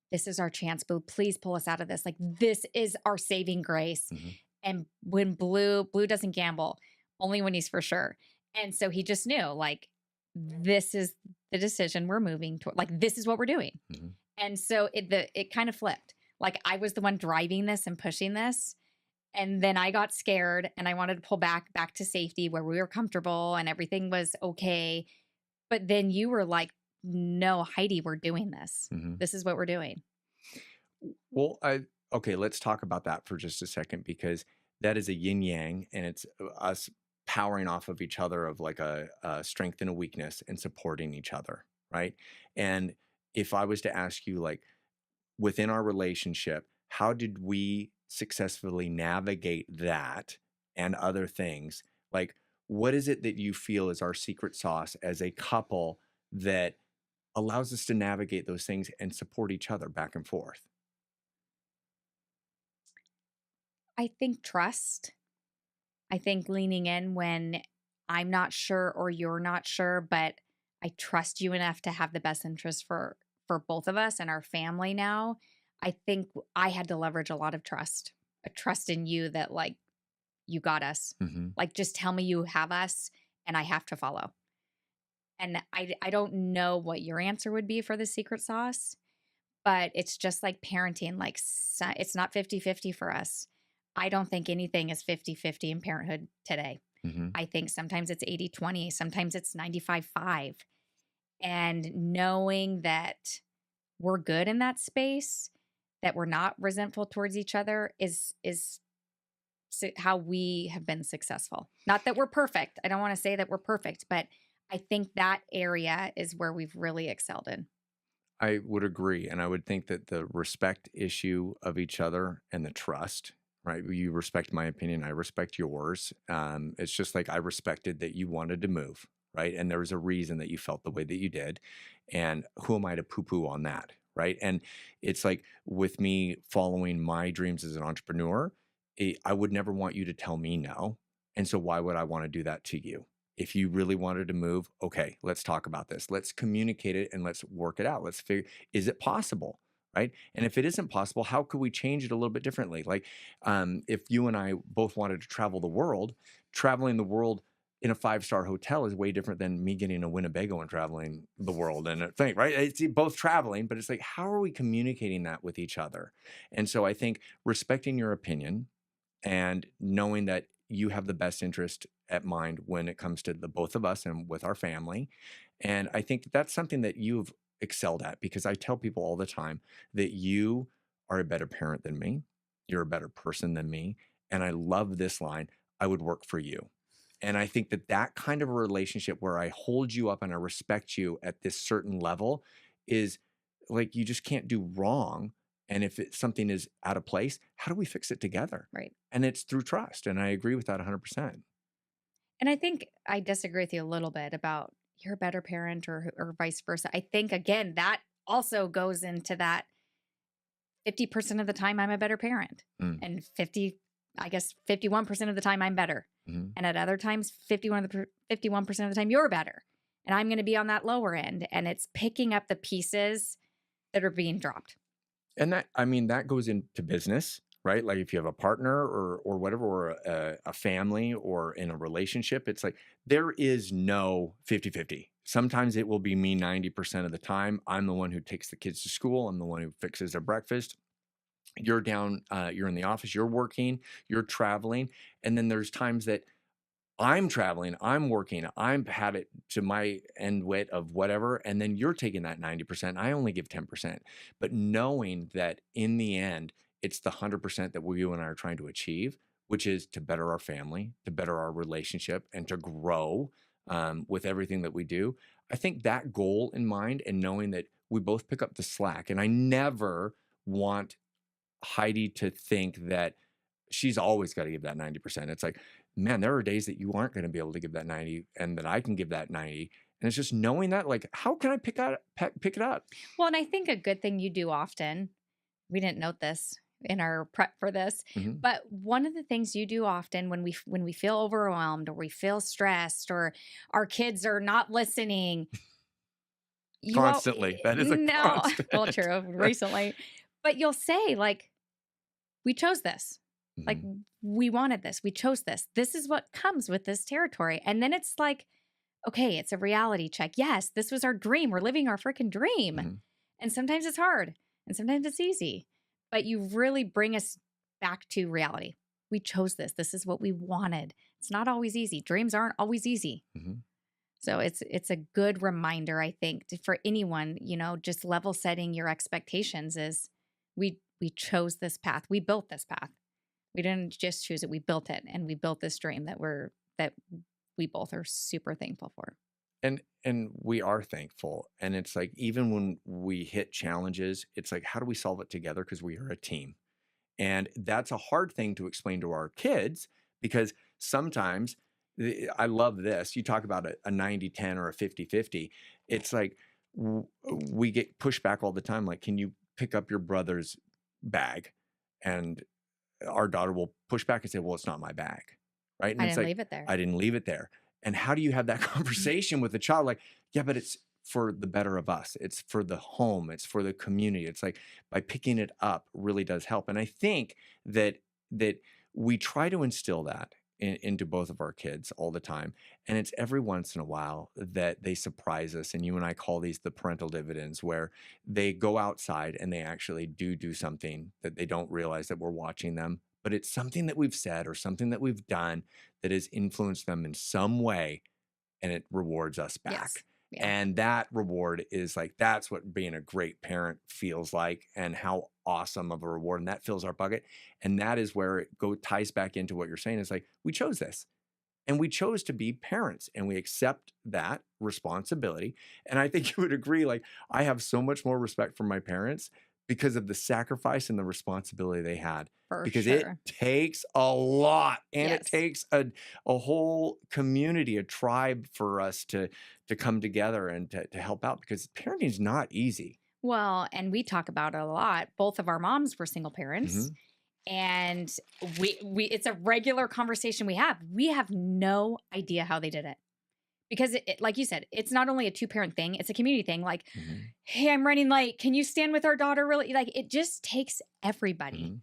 this is our chance, Blue. Please pull us out of this. Like this is our saving grace. Mhm. And when Blue doesn't gamble, only when he's for sure. And so he just knew like, this is the decision we're moving toward. Like, this is what we're doing. Mhm. And so it kind of flipped. Like I was the one driving this and pushing this. And then I got scared and I wanted to pull back to safety where we were comfortable and everything was okay. But then you were like, no, Heidi, we're doing this. Mhm. This is what we're doing. Well, okay, let's talk about that for just a second because that is a yin yang and it's us powering off of each other of like a strength and a weakness and supporting each other, right? And if I was to ask you, like, within our relationship, how did we successfully navigate that and other things? Like, what is it that you feel is our secret sauce as a couple that allows us to navigate those things and support each other back and forth? I think trust. I think leaning in when I'm not sure or you're not sure, but I trust you enough to have the best interest for both of us and our family now. I think I had to leverage a lot of trust. A trust in you that like you got us. Mm-hmm. Like just tell me you have us and I have to follow. And I don't know what your answer would be for the secret sauce, but it's just like parenting. Like it's not 50-50 for us. I don't think anything is 50-50 in parenthood today. Mm-hmm. I think sometimes it's 80-20, sometimes it's 95-5. And knowing that we're good in that space, that we're not resentful towards each other is how we have been successful. Not that we're perfect. I don't want to say that we're perfect, but I think that area is where we've really excelled in. I would agree. And I would think that the respect issue of each other and the trust, right? You respect my opinion, I respect yours. It's just like I respected that you wanted to move, right? And there was a reason that you felt the way that you did. And who am I to poo poo on that, right? And it's like with me following my dreams as an entrepreneur, I would never want you to tell me no. And so why would I want to do that to you? If you really wanted to move, okay, let's talk about this. Let's communicate it and let's work it out. Let's figure, is it possible? right? And if it isn't possible, how could we change it a little bit differently? Like, if you and I both wanted to travel the world, traveling the world in a 5-star hotel is way different than me getting a Winnebago and traveling the world and a thing, right? It's both traveling, but it's like, how are we communicating that with each other? And so I think respecting your opinion and knowing that you have the best interest at mind when it comes to the both of us and with our family. And I think that's something that you've excelled at, because I tell people all the time that you are a better parent than me. You're a better person than me. And I love this line, I would work for you. And I think that that kind of a relationship where I hold you up and I respect you at this certain level is like, you just can't do wrong. And if something is out of place, how do we fix it together? Right. And it's through trust. And I agree with that 100%. And I think I disagree with you a little bit about you're a better parent or vice versa. I think, again, that also goes into that 50% of the time I'm a better parent, and 51% of the time I'm better. Mm-hmm. And at other times, 51% of the time you're better. And I'm going to be on that lower end. And it's picking up the pieces that are being dropped. And that, I mean, that goes into business, right? Like if you have a partner or whatever, or a family or in a relationship, it's like there is no 50-50. Sometimes it will be me 90% of the time. I'm the one who takes the kids to school. I'm the one who fixes their breakfast. You're down, you're in the office, you're working, you're traveling. And then there's times that I'm traveling, I'm working, I'm have it to my end wit of whatever. And then you're taking that 90%. I only give 10%. But knowing that in the end, it's the 100% that you and I are trying to achieve, which is to better our family, to better our relationship, and to grow with everything that we do. I think that goal in mind, and knowing that we both pick up the slack. And I never want Heidi to think that she's always got to give that 90%. It's like, man, there are days that you aren't going to be able to give that 90 and that I can give that 90. And it's just knowing that, like, how can I pick it up? Well, and I think a good thing you do often, we didn't note this in our prep for this, but one of the things you do often when we feel overwhelmed or we feel stressed or our kids are not listening, Constantly. That is a constant. Well, true, recently. But you'll say, like, we chose this. Like, we wanted this. We chose this. This is what comes with this territory. And then it's like, okay, it's a reality check. Yes, this was our dream. We're living our freaking dream. And sometimes it's hard and sometimes it's easy. But you really bring us back to reality. We chose this. This is what we wanted. It's not always easy. Dreams aren't always easy. So it's a good reminder, I think, for anyone, just level setting your expectations is we chose this path. We built this path. We didn't just choose it. We built it, and we built this dream that we both are super thankful for. And we are thankful. And it's like, even when we hit challenges, it's like, how do we solve it together? Because we are a team. And that's a hard thing to explain to our kids, because sometimes, I love this. You talk about a 90-10 or a 50-50. It's like we get pushback all the time. Like, can you pick up your brother's bag? And our daughter will push back and say, well, it's not my bag. Right. And I it's didn't like, leave it there. I didn't leave it there. And how do you have that conversation with the child? Like, yeah, but it's for the better of us. It's for the home. It's for the community. It's like, by picking it up really does help. And I think that we try to instill that into both of our kids all the time. And it's every once in a while that they surprise us. And you and I call these the parental dividends, where they go outside and they actually do something that they don't realize that we're watching them. But it's something that we've said or something that we've done that has influenced them in some way, and it rewards us back. Yes. Yeah. And that reward is like, that's what being a great parent feels like, and how awesome of a reward. And that fills our bucket. And that is where it ties back into what you're saying. It's like, we chose this, and we chose to be parents, and we accept that responsibility. And I think you would agree, like, I have so much more respect for my parents because of the sacrifice and the responsibility they had. Because it takes a lot, and it takes a whole community, a tribe for us to come together and to help out, because parenting is not easy. Well, and we talk about it a lot. Both of our moms were single parents, and we it's a regular conversation we have. We have no idea how they did it. Because like you said, it's not only a 2-parent thing, it's a community thing. Like, Mm-hmm. hey, I'm running late. Can you stand with our daughter really? Like, it just takes everybody.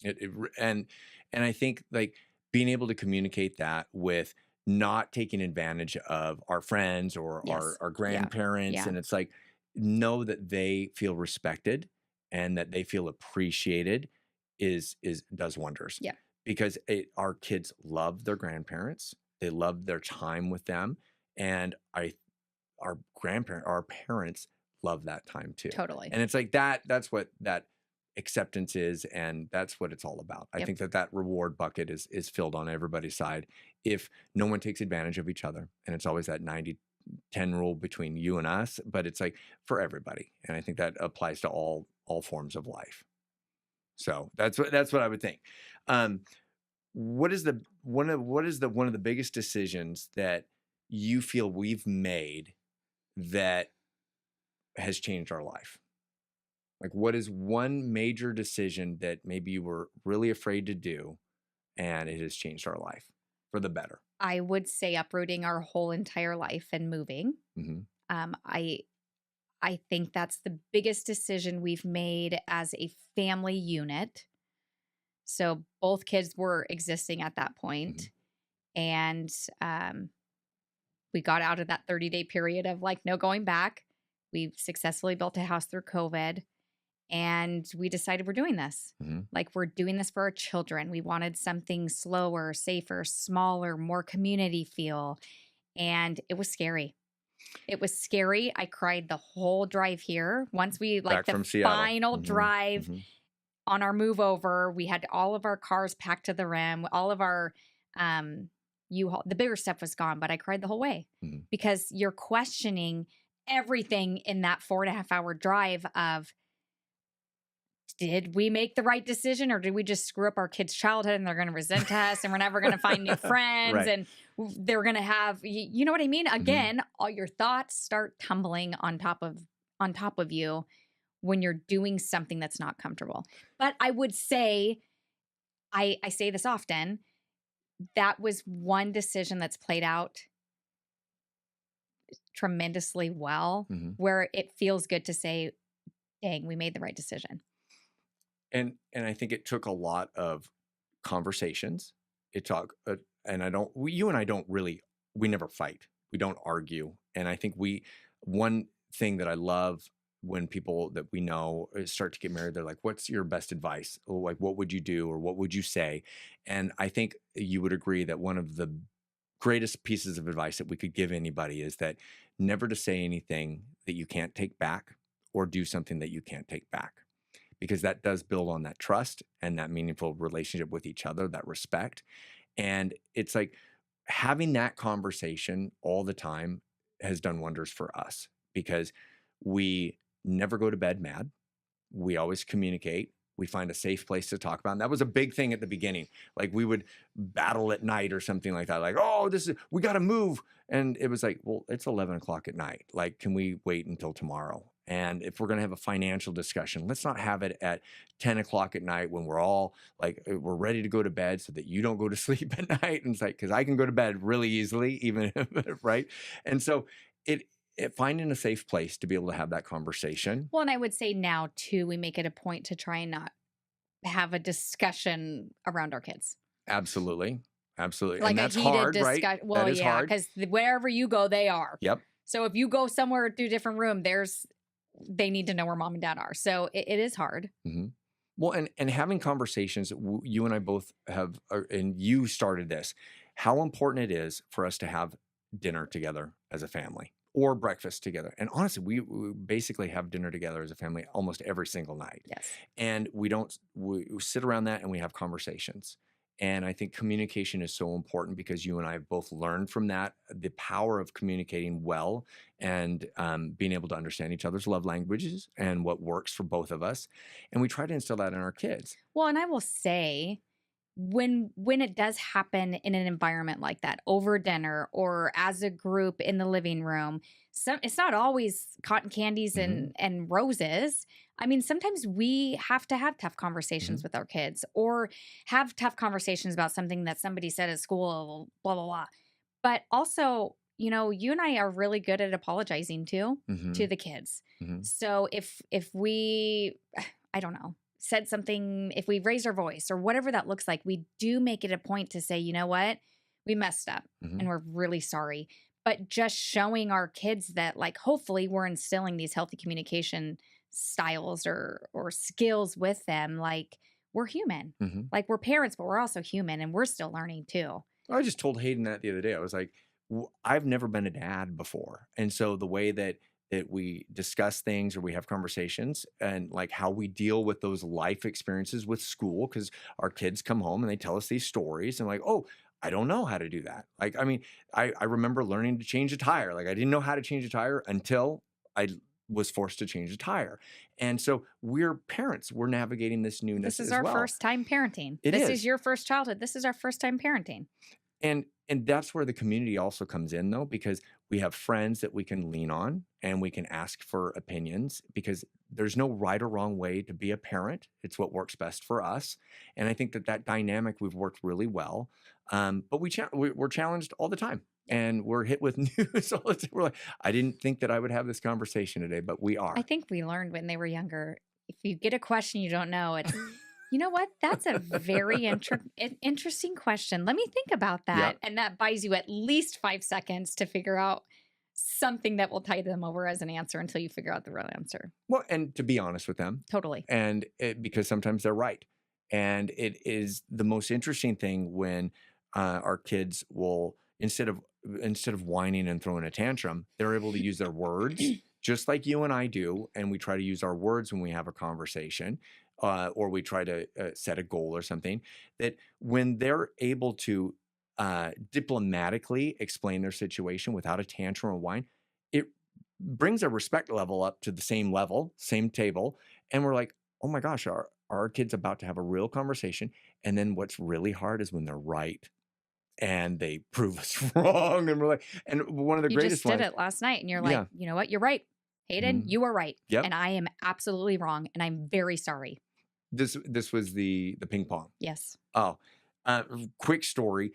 And I think like being able to communicate that with not taking advantage of our friends or Yes. our grandparents, Yeah. and it's like know that they feel respected and that they feel appreciated is does wonders. Yeah. Because our kids love their grandparents, they love their time with them, and our parents love that time too. Totally. And it's like that's what that acceptance is, and that's what it's all about. I Yep. think that reward bucket is filled on everybody's side if no one takes advantage of each other. And it's always that 90-10 rule between you and us, but it's like for everybody. And I think that applies to all forms of life. So that's what I would think. What is one of the biggest decisions that you feel we've made that has changed our life? Like, what is one major decision that maybe you were really afraid to do and it has changed our life for the better? I would say uprooting our whole entire life and moving. Mm-hmm. I think that's the biggest decision we've made as a family unit. So both kids were existing at that point. And we got out of that 30-day period of like no going back. We've successfully built a house through COVID. And we decided we're doing this. Mm-hmm. Like we're doing this for our children. We wanted something slower, safer, smaller, more community feel. And it was scary. It was scary. I cried the whole drive here. Once we like Back from the Seattle. final Mm-hmm. drive Mm-hmm. on our move over, we had all of our cars packed to the rim. All of our U-Haul, the bigger stuff was gone, but I cried the whole way because you're questioning everything in that 4.5-hour drive of, did we make the right decision or did we just screw up our kids' childhood and they're going to resent us and we're never going to find new friends Right. and they're going to have, you know what I mean? Again, all your thoughts start tumbling on top of you when you're doing something that's not comfortable. But I would say, I say this often, that was one decision that's played out tremendously well, where it feels good to say, dang, we made the right decision. And I think it took a lot of conversations. It took, and you and I don't really, we never fight. We don't argue. And I think one thing that I love when people that we know start to get married, they're like, what's your best advice? Like, what would you do? Or what would you say? And I think you would agree that one of the greatest pieces of advice that we could give anybody is that never to say anything that you can't take back or do something that you can't take back. Because that does build on that trust and that meaningful relationship with each other, that respect. And it's like having that conversation all the time has done wonders for us because we never go to bed mad. We always communicate. We find a safe place to talk about. And that was a big thing at the beginning. Like we would battle at night or something like that. Like, oh, we got to move. And it was like, well, it's 11 o'clock at night. Like, can we wait until tomorrow? And if we're going to have a financial discussion, let's not have it at 10 o'clock at night when we're all like, we're ready to go to bed so that you don't go to sleep at night. And it's like, because I can go to bed really easily, even if, right? And so finding a safe place to be able to have that conversation. Well, and I would say now too, we make it a point to try and not have a discussion around our kids. Absolutely. Absolutely. Like and that's a heated hard, right? Well, that is yeah, hard. because wherever you go, they are. Yep. So if you go somewhere to a different room, they need to know where mom and dad are. So it is hard. Mm-hmm. Well, and having conversations, you and I both have, and you started this, how important it is for us to have dinner together as a family or breakfast together. And honestly, we basically have dinner together as a family almost every single night. Yes. And we sit around that and we have conversations. And I think communication is so important because you and I have both learned from that, the power of communicating well and being able to understand each other's love languages and what works for both of us. And we try to instill that in our kids. Well, and I will say, when it does happen in an environment like that, over dinner or as a group in the living room, it's not always cotton candies and roses. I mean, sometimes we have to have tough conversations with our kids or have tough conversations about something that somebody said at school, blah, blah, blah. But also, you and I are really good at apologizing too Mm-hmm. to the kids. Mm-hmm. So if we, I don't know, said something, if we raised our voice or whatever that looks like, we do make it a point to say, you know what, we messed up Mm-hmm. and we're really sorry. But just showing our kids that, like, hopefully we're instilling these healthy communication styles or skills with them. Like, we're human. Mm-hmm. Like, we're parents, but we're also human and we're still learning too. I just told Hayden that the other day. I was like, I've never been a dad before. And so the way that we discuss things or we have conversations and like how we deal with those life experiences with school, because our kids come home and they tell us these stories and like, oh, I don't know how to do that. Like, I mean, I remember learning to change a tire. Like I didn't know how to change a tire until I was forced to change a tire. And so we're parents. We're navigating this newness This is as our well. first time parenting. It This is. is your first childhood. This is our first time parenting. And that's where the community also comes in though, because we have friends that we can lean on and we can ask for opinions, because there's no right or wrong way to be a parent. It's what works best for us. And I think that dynamic, we've worked really well. But we're challenged all the time and we're hit with news all the time. We're like, I didn't think that I would have this conversation today, but we are. I think we learned when they were younger, if you get a question you don't know, it's, you know what? That's a very interesting question. Let me think about that. Yep. And that buys you at least 5 seconds to figure out something that will tide them over as an answer until you figure out the real answer. Well, and to be honest with them. Totally. And because sometimes they're right. And it is the most interesting thing when our kids will, instead of whining and throwing a tantrum, they're able to use their words just like you and I do. And we try to use our words when we have a conversation or we try to set a goal or something, that when they're able to diplomatically explain their situation without a tantrum or whine, it brings our respect level up to the same level, same table. And we're like, oh my gosh, our kid's about to have a real conversation. And then what's really hard is when they're right and they prove us wrong. And we're like, and one of the You greatest just did ones. it last night and you're like, Yeah. you know what? You're right. Hayden, you are right. Yep. And I am absolutely wrong. And I'm very sorry. This was the ping pong. Yes. Oh, quick story.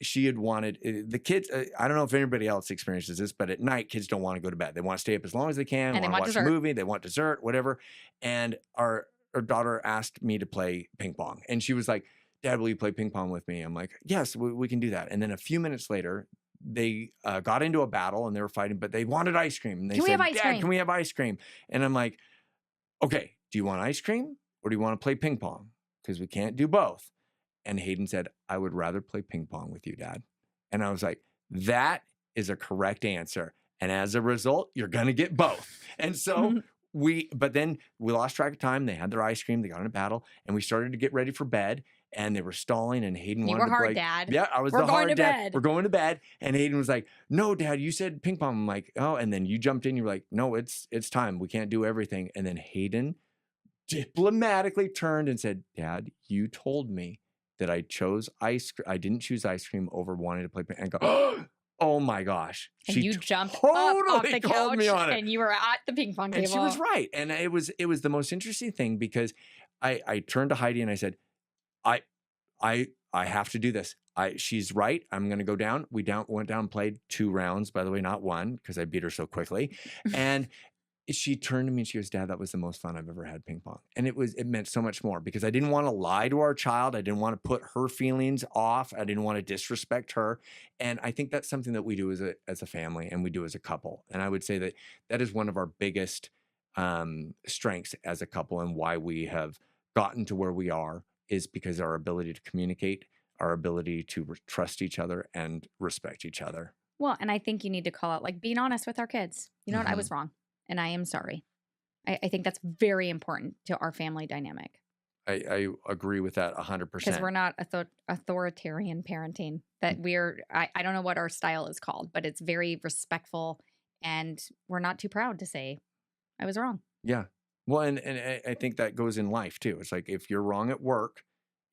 She had wanted the kids. I don't know if anybody else experiences this, but at night, kids don't want to go to bed. They want to stay up as long as they can. And they want want to watch dessert. a movie. They want dessert, whatever. And our daughter asked me to play ping pong, and she was like, "Dad, will you play ping pong with me?" I'm like, "Yes, we can do that." And then a few minutes later, they got into a battle and they were fighting, but they wanted ice cream. And they Can we said, have ice "Dad, cream?" can we have ice cream?" And I'm like, "Okay, do you want ice cream or do you want to play ping pong? Because we can't do both." And Hayden said, "I would rather play ping pong with you, Dad." And I was like, that is a correct answer. And as a result, you're going to get both. And so but then we lost track of time. They had their ice cream. They got in a battle and we started to get ready for bed and they were stalling and Hayden wanted to play. Dad. Yeah, I was We're the going hard to dad. bed. We're going to bed. And Hayden was like, "No, Dad, you said ping pong." I'm like, "Oh," and then you jumped in. You were like, "No, it's time. We can't do everything." And then Hayden diplomatically turned and said, "Dad, you told me that I chose ice cream. I didn't choose ice cream over wanting to play ping." And go, "Oh my gosh!" And She you jumped up totally off the called couch me on it. and you were at the ping pong table. And she was right. And it was the most interesting thing because I turned to Heidi and I said, I have to do this. She's right. I'm going to go down. We went down and played 2 rounds, by the way, not 1, because I beat her so quickly. And she turned to me and she goes, "Dad, that was the most fun I've ever had ping pong." And it meant so much more because I didn't want to lie to our child. I didn't want to put her feelings off. I didn't want to disrespect her. And I think that's something that we do as a family and we do as a couple. And I would say that is one of our biggest strengths as a couple and why we have gotten to where we are is because our ability to communicate, our ability to trust each other and respect each other. Well, and I think you need to call out, like, being honest with our kids. You know what? I was wrong. And I am sorry. I think that's very important to our family dynamic. I agree with that 100%. Because we're not authoritarian parenting. That I don't know what our style is called, but it's very respectful. And we're not too proud to say, I was wrong. Yeah. Well, and I think that goes in life too. It's like if you're wrong at work,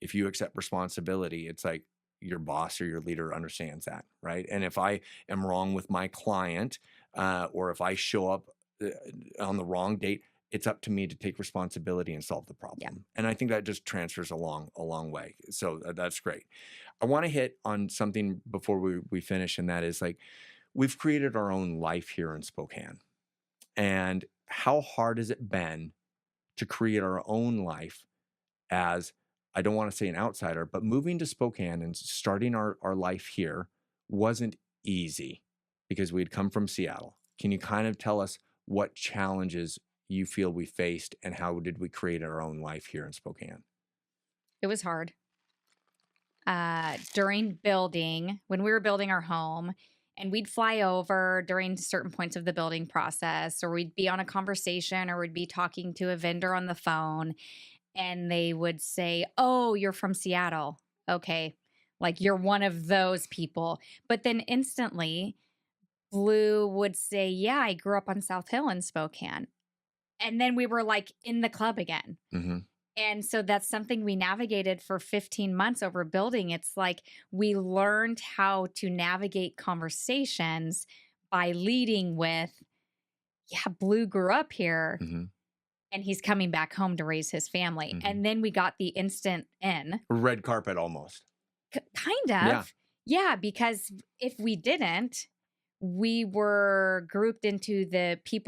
if you accept responsibility, it's like your boss or your leader understands that, right? And if I am wrong with my client or if I show up on the wrong date, it's up to me to take responsibility and solve the problem. Yeah. And I think that just transfers a long way. So that's great. I want to hit on something before we finish, and that is like, we've created our own life here in Spokane. And how hard has it been to create our own life as, I don't want to say an outsider, but moving to Spokane and starting our life here wasn't easy because we'd come from Seattle. Can you kind of tell us what challenges you feel we faced and how did we create our own life here in Spokane? It was hard. During building, when we were building our home, and we'd fly over during certain points of the building process, or we'd be on a conversation, or we'd be talking to a vendor on the phone, and they would say, "Oh, you're from Seattle. Okay. Like you're one of those people." But then instantly, Blue would say, "Yeah, I grew up on South Hill in Spokane." And then we were like in the club again. Mm-hmm. And so that's something we navigated for 15 months over building. It's like we learned how to navigate conversations by leading with, "Yeah, Blue grew up here Mm-hmm. and he's coming back home to raise his family." Mm-hmm. And then we got the instant in. Red carpet almost. Kind of. Yeah, because if we didn't, we were grouped into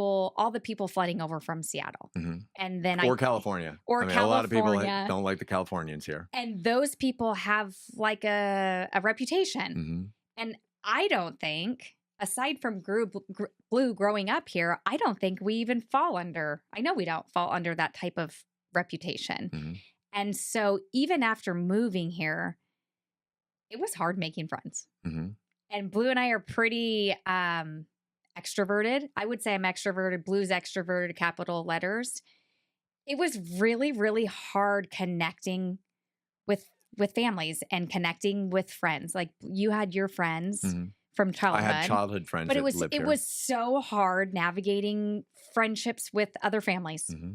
all the people flooding over from Seattle. Mm-hmm. And then California. Or I mean, California. A lot of people don't like the Californians here. And those people have like a reputation. Mm-hmm. And I don't think, aside from Blue growing up here, I don't think we even I know we don't fall under that type of reputation. Mm-hmm. And so even after moving here, it was hard making friends. Mm-hmm. And Blue and I are pretty extroverted. I would say I'm extroverted. Blue's extroverted, capital letters. It was really, really hard connecting with families and connecting with friends. Like you had your friends from childhood. I had childhood friends, but it was so hard navigating friendships with other families. Mm-hmm.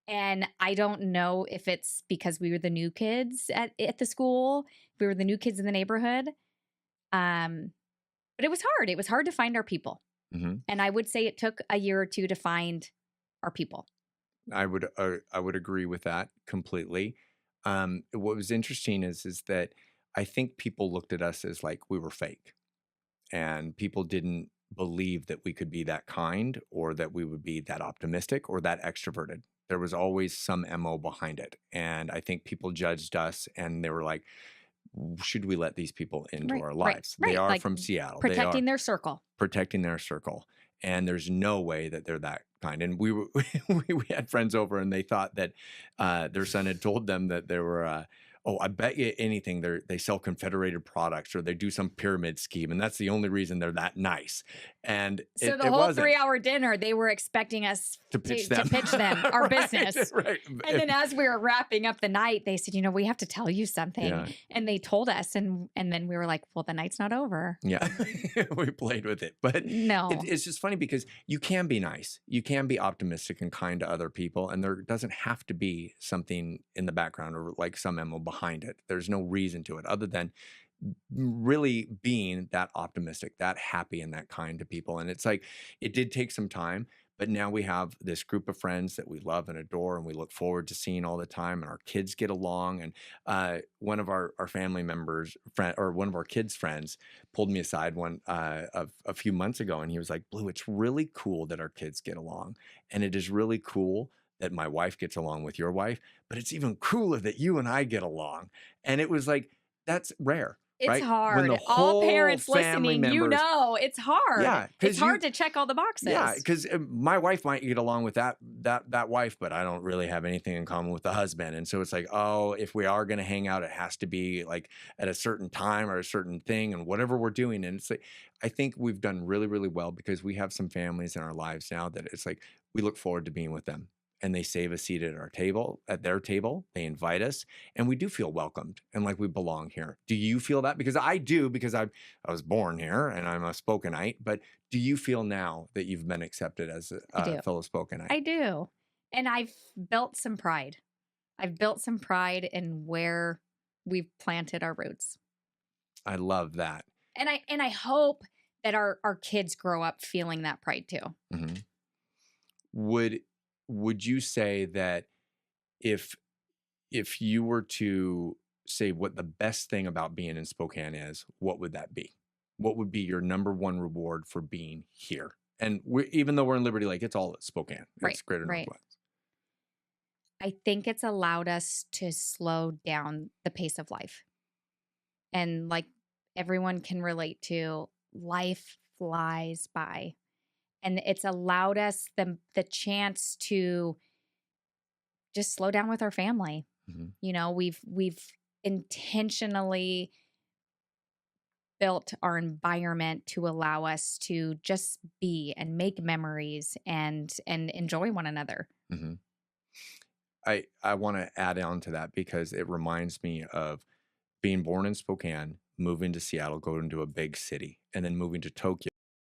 And I don't know if it's because we were the new kids at the school, we were the new kids in the neighborhood. But it was hard. It was hard to find our people. Mm-hmm. And I would say it took a year or two to find our people. I would agree with that completely. What was interesting is that I think people looked at us as like we were fake, and people didn't believe that we could be that kind or that we would be that optimistic or that extroverted. There was always some MO behind it. And I think people judged us and they were like, should we let these people into our lives? Right. They are like from Seattle. Protecting their circle. Protecting their circle. And there's no way that they're that kind. And we had friends over and they thought that their son had told them that they were, I bet you anything they sell Confederated products or they do some pyramid scheme. And that's the only reason they're that nice. And so the whole 3-hour dinner, they were expecting us to pitch them our business. Right. And then as we were wrapping up the night, they said, we have to tell you something. Yeah. And they told us. And then we were like, well, the night's not over. Yeah. We played with it. But no, it's just funny because you can be nice. You can be optimistic and kind to other people. And there doesn't have to be something in the background or like some MO behind it. There's no reason to it other than really being that optimistic, that happy and that kind to people. And it's like, it did take some time, but now we have this group of friends that we love and adore and we look forward to seeing all the time, and our kids get along. And one of our family members, one of our kids' friends pulled me aside a few months ago, and he was like, Blue, it's really cool that our kids get along. And it is really cool that my wife gets along with your wife, but it's even cooler that you and I get along. And it was like, that's rare. It's right? hard. All parents listening, it's hard. Yeah, it's hard to check all the boxes. Yeah, because my wife might get along with that wife, but I don't really have anything in common with the husband. And so it's like, if we are going to hang out, it has to be like at a certain time or a certain thing and whatever we're doing. And it's like, I think we've done really, really well because we have some families in our lives now that it's like, we look forward to being with them. And they save a seat at their table. They invite us, and we do feel welcomed and like we belong here. Do you feel that? Because I do, because I was born here and I'm a Spokaneite. But do you feel now that you've been accepted as a fellow Spokaneite? I do, and I've built some pride. I've built some pride in where we've planted our roots. I love that, and I hope that our kids grow up feeling that pride too. Mm-hmm. would you say that if you were to say what the best thing about being in Spokane is, what would that be? What would be your number one reward for being here? And even though we're in Liberty Lake, it's all Spokane. Right, It's Greater right. Northwest. I think it's allowed us to slow down the pace of life. And like everyone can relate to, life flies by. And it's allowed us the chance to just slow down with our family. Mhm. You know, we've intentionally built our environment to allow us to just be and make memories and enjoy one another. Mhm. I want to add on to that because it reminds me of being born in Spokane, moving to Seattle, going to a big city, and then moving to Tokyo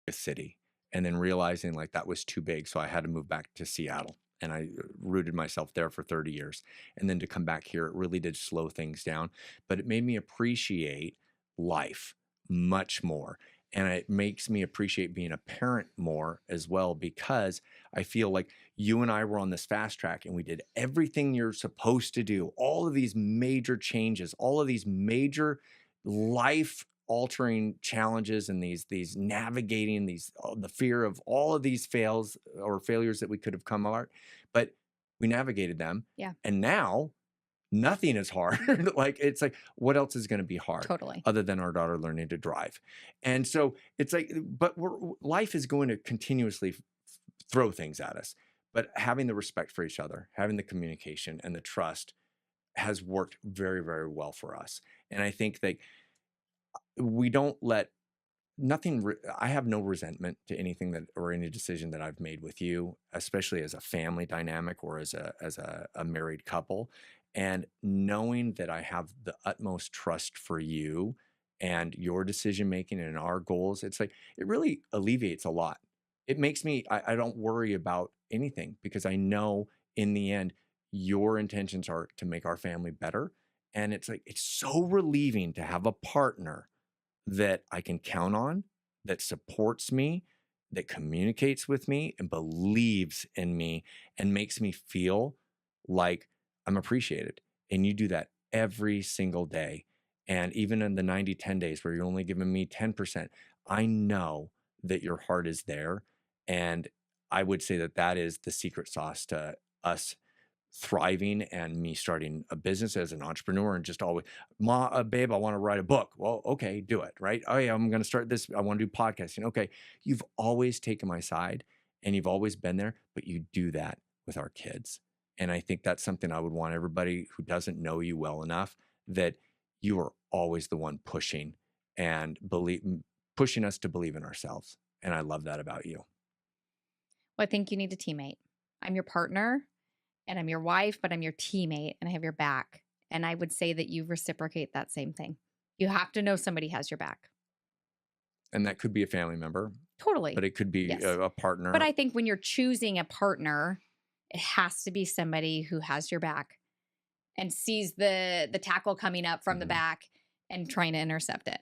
City, and then realizing like that was too big. So I had to move back to Seattle. And I rooted myself there for 30 years. And then to come back here, it really did slow things down, but it made me appreciate life much more. And it makes me appreciate being a parent more as well, because I feel like you and I were on this fast track and we did everything you're supposed to do, all of these major changes, all of these major life altering challenges, and these navigating these the fear of all of these fails or failures that we could have come apart, but we navigated them. Yeah. And now nothing is hard. Like, it's like, what else is going to be hard Totally. other than our daughter learning to drive? And so it's like, but life is going to continuously throw things at us. But having the respect for each other, having the communication and the trust has worked very, very well for us. And I think that we don't let I have no resentment to anything that or any decision that I've made with you, especially as a family dynamic or as a married couple. And knowing that I have the utmost trust for you and your decision making and our goals, it's like it really alleviates a lot. It makes me I don't worry about anything because I know in the end your intentions are to make our family better. And it's like it's so relieving to have a partner that I can count on, that supports me, that communicates with me and believes in me and makes me feel like I'm appreciated. And you do that every single day. And even in the 90-10 days where you're only giving me 10%, I know that your heart is there. And I would say that that is the secret sauce to us thriving and me starting a business as an entrepreneur and just always, babe, I want to write a book. Well, okay, do it, right? Oh yeah, I'm going to start this. I want to do podcasting. Okay, you've always taken my side and you've always been there, but you do that with our kids. And I think that's something I would want everybody who doesn't know you well enough, that you are always the one pushing and pushing us to believe in ourselves. And I love that about you. Well, I think you need a teammate. I'm your partner and I'm your wife, but I'm your teammate and I have your back. And I would say that you reciprocate that same thing. You have to know somebody has your back. And that could be a family member, Totally. but it could be Yes. a partner. But I think when you're choosing a partner, it has to be somebody who has your back and sees the tackle coming up from the back and trying to intercept it.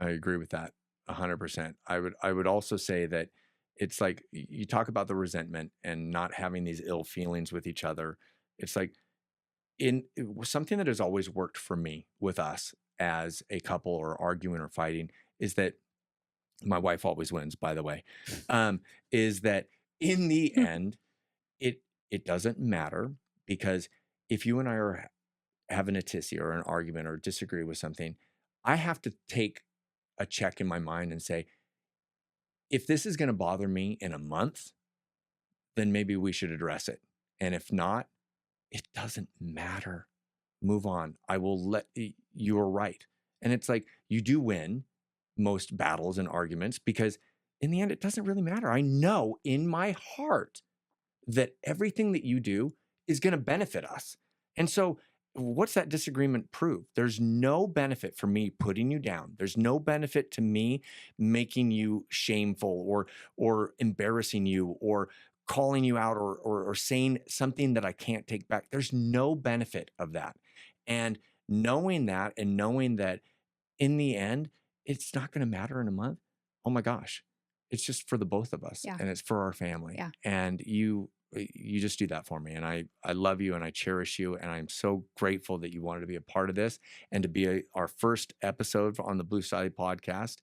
I agree with that 100%. I would also say that it's like you talk about the resentment and not having these ill feelings with each other. It's like it was something that has always worked for me with us as a couple or arguing or fighting is that my wife always wins, by the way, is that in the end, it doesn't matter, because if you and I are having a tissy or an argument or disagree with something, I have to take a check in my mind and say, if this is going to bother me in a month, then maybe we should address it. And if not, it doesn't matter. Move on. I will let you are right. And it's like you do win most battles and arguments because in the end, it doesn't really matter. I know in my heart that everything that you do is going to benefit us. And so what's that disagreement prove? There's no benefit for me putting you down. There's no benefit to me making you shameful or embarrassing you or calling you out or saying something that I can't take back. There's no benefit of that. And knowing that and knowing that in the end, it's not going to matter in a month. Oh my gosh. It's just for the both of us Yeah. and it's for our family. Yeah. And you you just do that for me. And I love you and I cherish you. And I'm so grateful that you wanted to be a part of this and to be our first episode on the Blue Stiley podcast.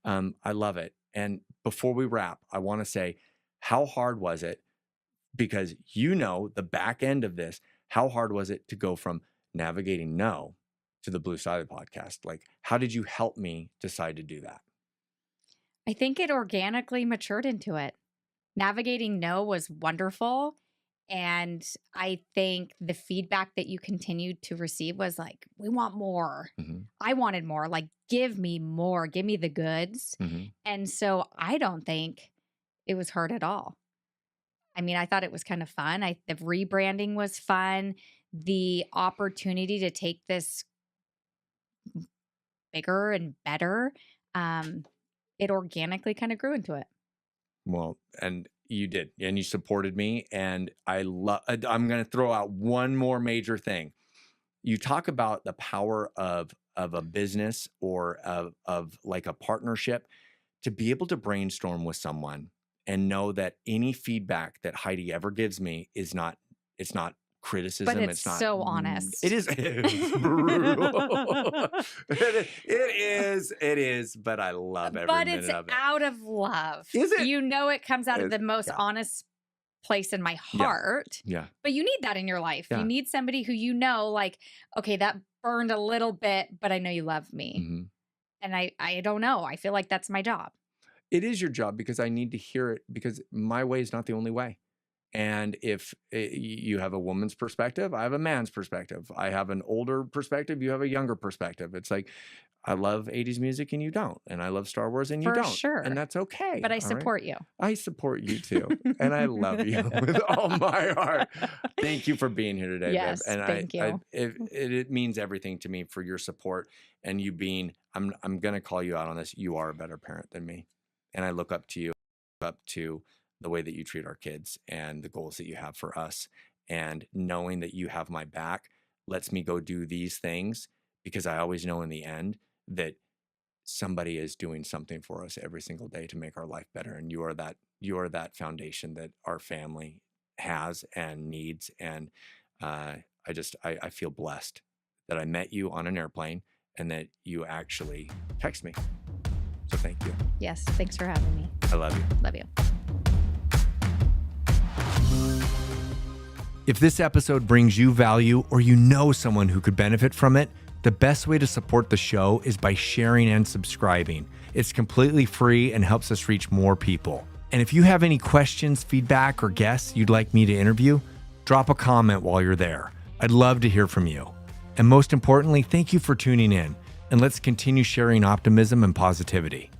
I love it. And before we wrap, I want to say, how hard was it? Because the back end of this, how hard was it to go from navigating no to the Blue Stiley podcast? Like, how did you help me decide to do that? I think it organically matured into it. Navigating no was wonderful. And I think the feedback that you continued to receive was like, we want more. Mm-hmm. I wanted more. Like, give me more. Give me the goods. Mm-hmm. And so I don't think it was hard at all. I mean, I thought it was kind of fun. The rebranding was fun. The opportunity to take this bigger and better, it organically kind of grew into it. Well, and you did, and you supported me. And I'm going to throw out one more major thing. You talk about the power of a business or of like a partnership to be able to brainstorm with someone and know that any feedback that Heidi ever gives me it's not criticism. But it's not so honest. It is brutal. It is, but I love every minute of it. But it's out of love. Is it? It comes out of the most honest place in my heart. Yeah. But you need that in your life. Yeah. You need somebody who like, okay, that burned a little bit, but I know you love me. Mm-hmm. And I don't know. I feel like that's my job. It is your job because I need to hear it, because my way is not the only way. And if you have a woman's perspective, I have a man's perspective. I have an older perspective, you have a younger perspective. It's like, I love 80s music and you don't. And I love Star Wars and you For don't. sure. And that's okay. But I support you. I support you too. And I love you with all my heart. Thank you for being here today, yes, babe. And thank you. It means everything to me for your support and you being, I'm going to call you out on this. You are a better parent than me. And I look up to you, up to the way that you treat our kids and the goals that you have for us. And knowing that you have my back lets me go do these things, because I always know in the end that somebody is doing something for us every single day to make our life better. And you are that foundation that our family has and needs. And I feel blessed that I met you on an airplane and that you actually text me. So thank you. Yes. Thanks for having me. I love you. Love you. If this episode brings you value or you know someone who could benefit from it, the best way to support the show is by sharing and subscribing. It's completely free and helps us reach more people. And if you have any questions, feedback, or guests you'd like me to interview, drop a comment while you're there. I'd love to hear from you. And most importantly, thank you for tuning in. And let's continue sharing optimism and positivity.